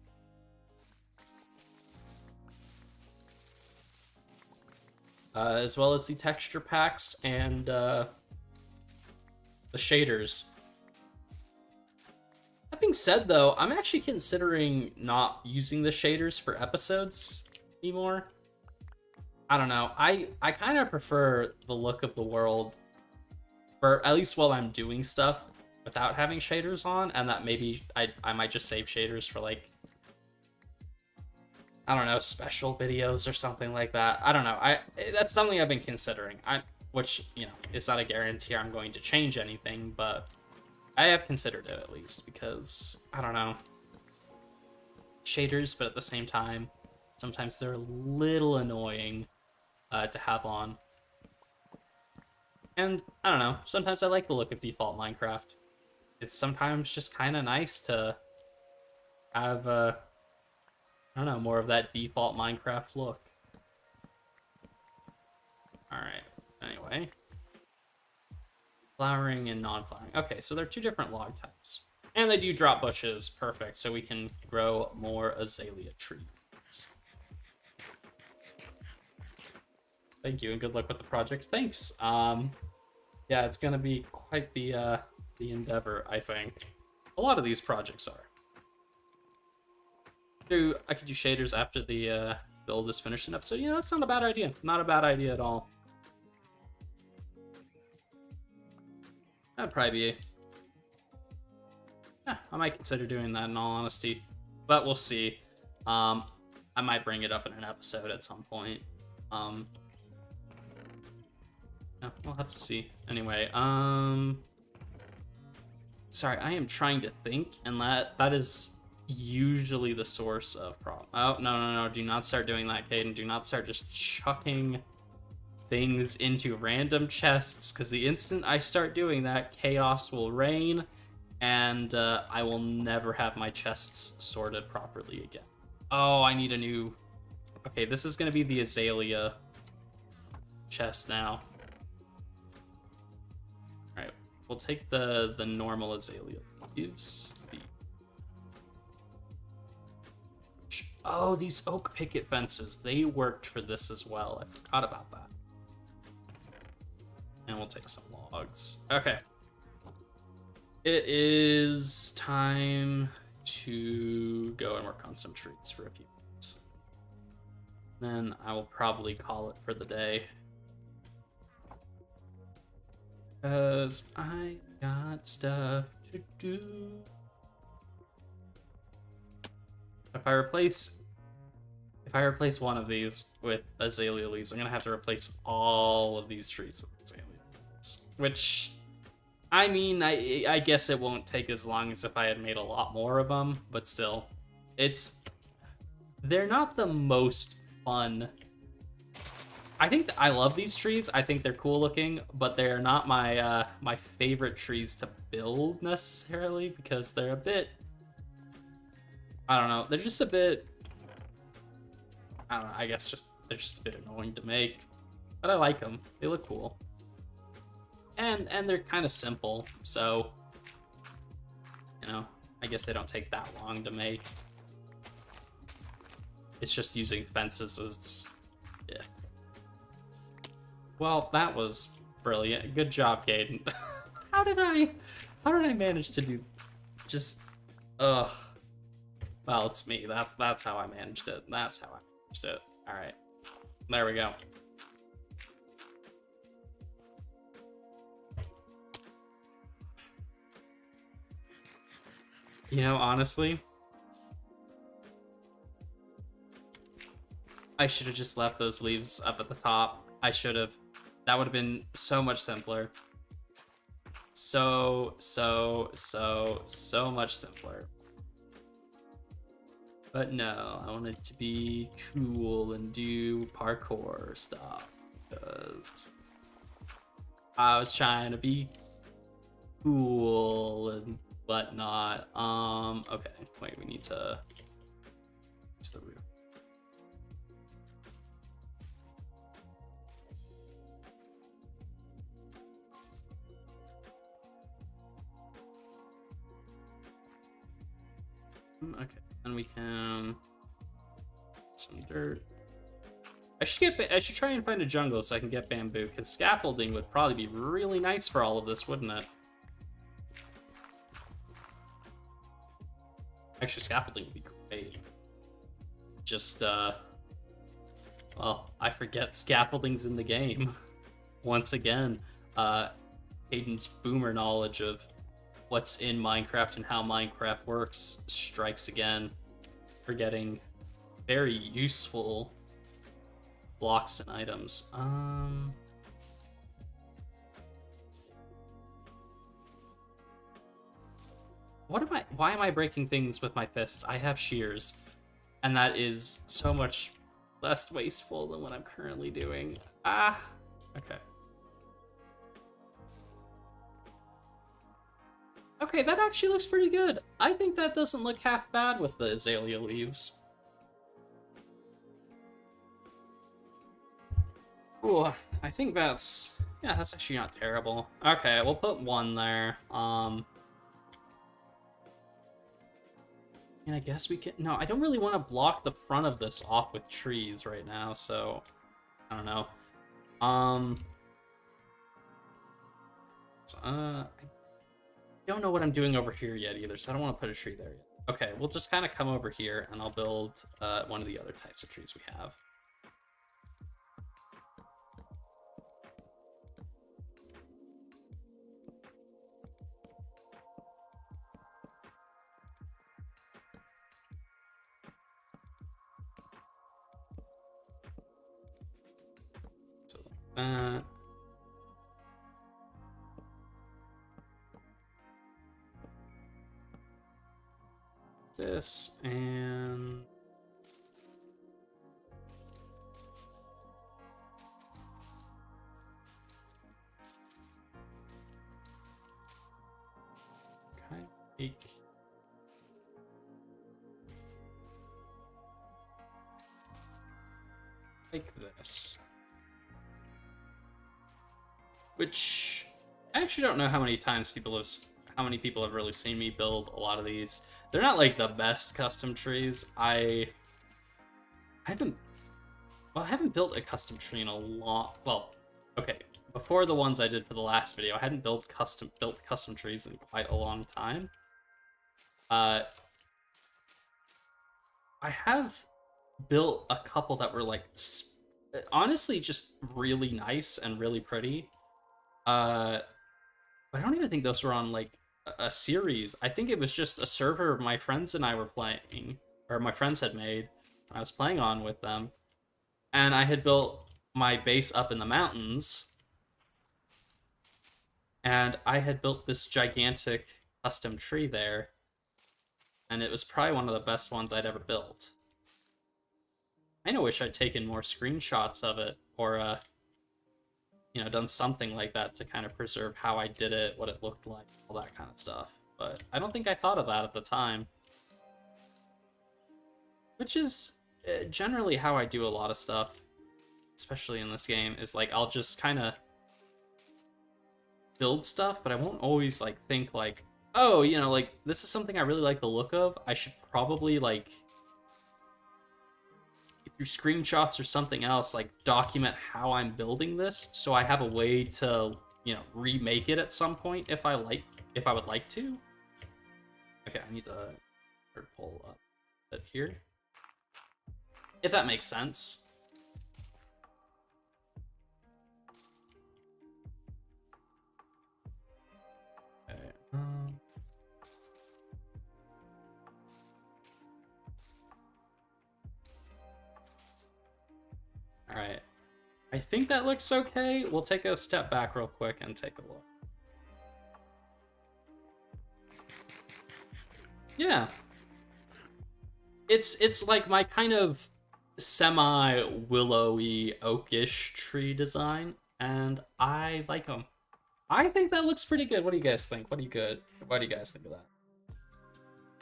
As well as the texture packs and the shaders. That being said, though, I'm actually considering not using the shaders for episodes anymore. I don't know. I kind of prefer the look of the world, for at least while I'm doing stuff, without having shaders on, and that maybe I might just save shaders for, like, I don't know, special videos or something like that. I don't know. That's something I've been considering. Which, you know, is not a guarantee I'm going to change anything, but I have considered it at least because, I don't know, shaders, but at the same time, sometimes they're a little annoying to have on. And, I don't know, sometimes I like the look of default Minecraft. It's sometimes just kind of nice to have, I don't know, more of that default Minecraft look. Alright, anyway. Flowering and non-flowering. Okay, so they're two different log types. And they do drop bushes, perfect, so we can grow more azalea trees. Thank you, and good luck with the project. Thanks. Yeah, it's gonna be quite the endeavor, I think. A lot of these projects are. I could do shaders after the build is finished in episode. Yeah, that's not a bad idea. Not a bad idea at all. That'd probably be... Yeah, I might consider doing that in all honesty. But we'll see. I might bring it up in an episode at some point. Yeah, we'll have to see. Anyway, sorry, I am trying to think, and that is usually the source of problem. Oh, no, do not start doing that, Caden. Do not start just chucking things into random chests, because the instant I start doing that, chaos will reign, and I will never have my chests sorted properly again. Oh, I need a new... Okay, this is going to be the azalea chest now. Alright, we'll take the normal azalea leaves. Oh, these oak picket fences, they worked for this as well. I forgot about that. And we'll take some logs. Okay. It is time to go and work on some trees for a few minutes. Then I will probably call it for the day. Because I got stuff to do. If I replace one of these with azalea leaves, I'm gonna have to replace all of these trees with azalea leaves. Which, I mean, I guess it won't take as long as if I had made a lot more of them, but still, they're not the most fun. I think I love these trees. I think they're cool looking, but they're not my my favorite trees to build necessarily, because they're a bit, I don't know, they're just a bit, I don't know, I guess they're just a bit annoying to make, but I like them. They look cool. And they're kind of simple, so, you know, I guess they don't take that long to make. It's just using fences as, yeah. Well, that was brilliant. Good job, Caden. How did I manage to do just, ugh. Well, it's me. That's how I managed it. That's how I managed it. All right. There we go. You know, honestly, I should have just left those leaves up at the top. I should have. That would have been so much simpler. So much simpler. But no, I wanted to be cool and do parkour stuff, because I was trying to be cool and whatnot. Okay, wait, we need to use the roof. Okay, and we can some dirt. I should try and find a jungle so I can get bamboo, because scaffolding would probably be really nice for all of this, wouldn't it? Actually, scaffolding would be great. Just, well, I forget scaffolding's in the game. Once again, Hayden's boomer knowledge of what's in Minecraft and how Minecraft works strikes again, forgetting very useful blocks and items. Why am I breaking things with my fists? I have shears, and that is so much less wasteful than what I'm currently doing. Ah, okay. Okay, that actually looks pretty good. I think that doesn't look half bad with the azalea leaves. Ooh, I think that's... yeah, that's actually not terrible. Okay, we'll put one there. And I guess we can... no, I don't really want to block the front of this off with trees right now, so... I don't know. I don't know what I'm doing over here yet either, so I don't want to put a tree there yet. Okay, we'll just kind of come over here, and I'll build one of the other types of trees we have. So like that. This, and... okay, like this. Which, I actually don't know how many people have really seen me build a lot of these. They're not like the best custom trees. I haven't built a custom tree in a long... well, okay, before the ones I did for the last video, I hadn't built custom trees in quite a long time. I have built a couple that were like honestly just really nice and really pretty. But I don't even think those were on like a series. I think it was just a server my friends and I were playing, or my friends had made. I was playing on with them, and I had built my base up in the mountains, and I had built this gigantic custom tree there, and it was probably one of the best ones I'd ever built. I wish I'd taken more screenshots of it, or you know, done something like that to kind of preserve how I did it, what it looked like, all that kind of stuff. But I don't think I thought of that at the time. Which is generally how I do a lot of stuff, especially in this game, is like I'll just kind of build stuff, but I won't always like think like, oh, you know, like this is something I really like the look of. I should probably like through screenshots or something else, like document how I'm building this, so I have a way to, you know, remake it at some point if I would like to. Okay, I need to pull up it here, if that makes sense. Okay. All right. I think that looks okay. We'll take a step back real quick and take a look. Yeah. It's like my kind of semi-willowy, oakish tree design, and I like them. I think that looks pretty good. What do you guys think? What do you guys think of that?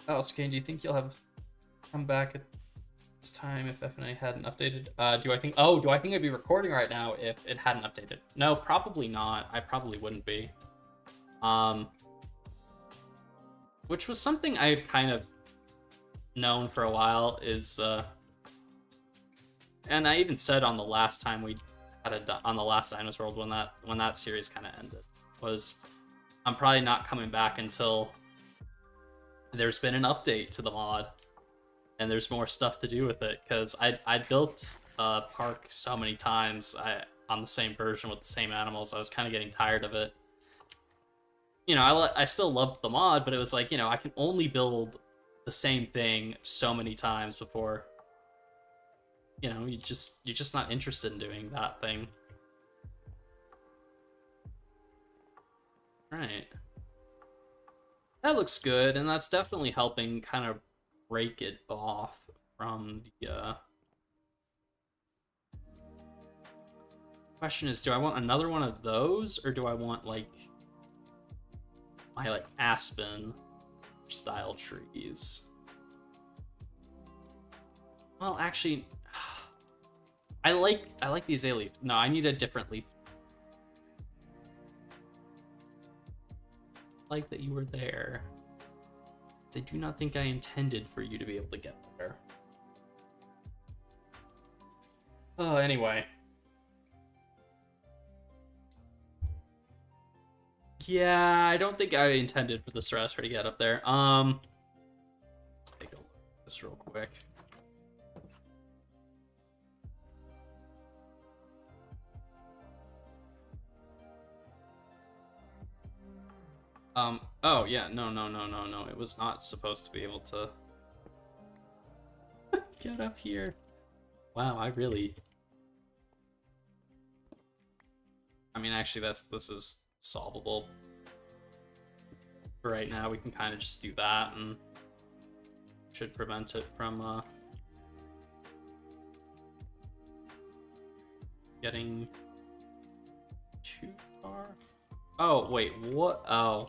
Oh, okay, do you think you'll have come back at this time if FNA hadn't updated? Do I think it'd be recording right now if it hadn't updated? No, probably not. I probably wouldn't be. Which was something I had kind of known for a while, is and I even said on the last time we had on the last Dinosaur World when that series kind of ended, was I'm probably not coming back until there's been an update to the mod and there's more stuff to do with it, because I built a park so many times on the same version with the same animals. I was kind of getting tired of it. You know, I still loved the mod, but it was like, you know, I can only build the same thing so many times before, you know, you're just not interested in doing that thing. Right. That looks good, and that's definitely helping kind of break it off from the Question is, do I want another one of those, or do I want like my like aspen style trees? Well, actually, I like these A leaf. No, I need a different leaf. I like that you were there. I do not think I intended for you to be able to get there. Oh, anyway. Yeah, I don't think I intended for the Strasser to get up there. Take a look at this real quick. Oh yeah, no. It was not supposed to be able to get up here. Wow, I mean, actually, this is solvable. For right now, we can kind of just do that, and should prevent it from getting too far. Oh wait, what? Oh.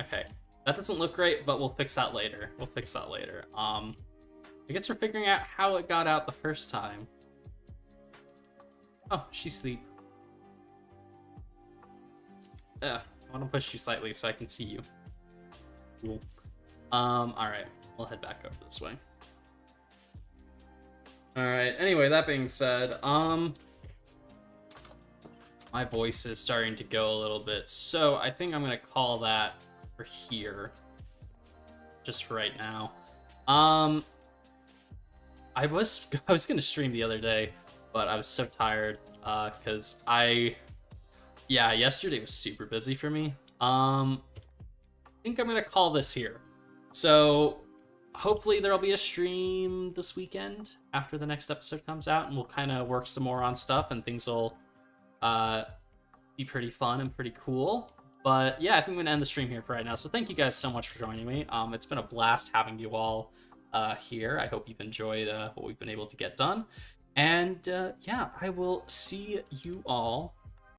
Okay, that doesn't look great, but we'll fix that later. I guess we're figuring out how it got out the first time. Oh, she's asleep. I want to push you slightly so I can see you. Cool. Alright, we'll head back over this way. Alright, anyway, that being said, my voice is starting to go a little bit, so I think I'm gonna call that for here. Just for right now. I was gonna stream the other day, but I was so tired, because yesterday was super busy for me. I think I'm gonna call this here. So hopefully there'll be a stream this weekend after the next episode comes out, and we'll kind of work some more on stuff, and things will be pretty fun and pretty cool. But yeah, I think I'm gonna end the stream here for right now. So thank you guys so much for joining me. It's been a blast having you all here. I hope you've enjoyed what we've been able to get done. And yeah, I will see you all